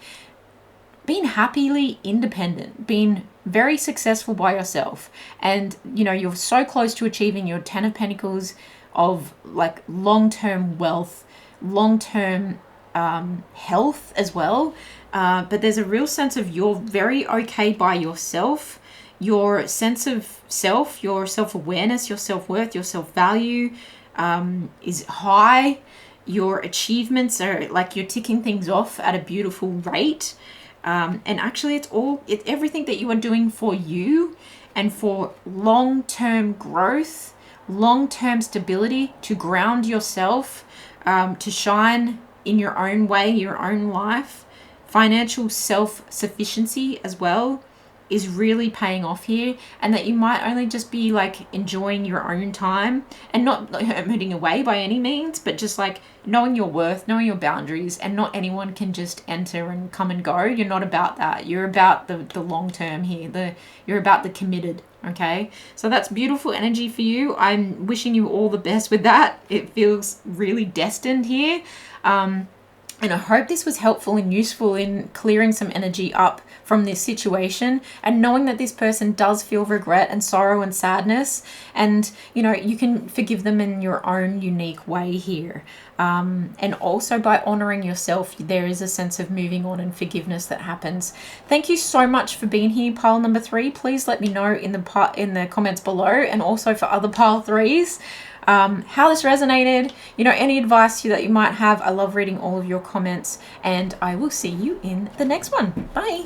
being happily independent, being very successful by yourself. And, you know, you're so close to achieving your 10 of Pentacles of like long-term wealth, long-term health as well. But there's a real sense of you're very okay by yourself. Your sense of self, your self-awareness, your self-worth, your self-value is high. Your achievements are like you're ticking things off at a beautiful rate. And actually it's everything that you are doing for you and for long-term growth, long-term stability, to ground yourself, to shine in your own way, your own life. Financial self-sufficiency as well is really paying off here, and that you might only just be like enjoying your own time and not hurting away by any means, but just like knowing your worth, knowing your boundaries, and not anyone can just enter and come and go. You're not about that. You're about the long term here. You're about the committed. Okay, so that's beautiful energy for you. I'm wishing you all the best with that. It feels really destined here. And I hope this was helpful and useful in clearing some energy up from this situation, and knowing that this person does feel regret and sorrow and sadness, and you know, you can forgive them in your own unique way here. And also by honoring yourself, there is a sense of moving on and forgiveness that happens. Thank you so much for being here, pile number 3. Please let me know in the comments below, and also for other pile 3s. How this resonated, you know, any advice that you might have. I love reading all of your comments, and I will see you in the next one. Bye.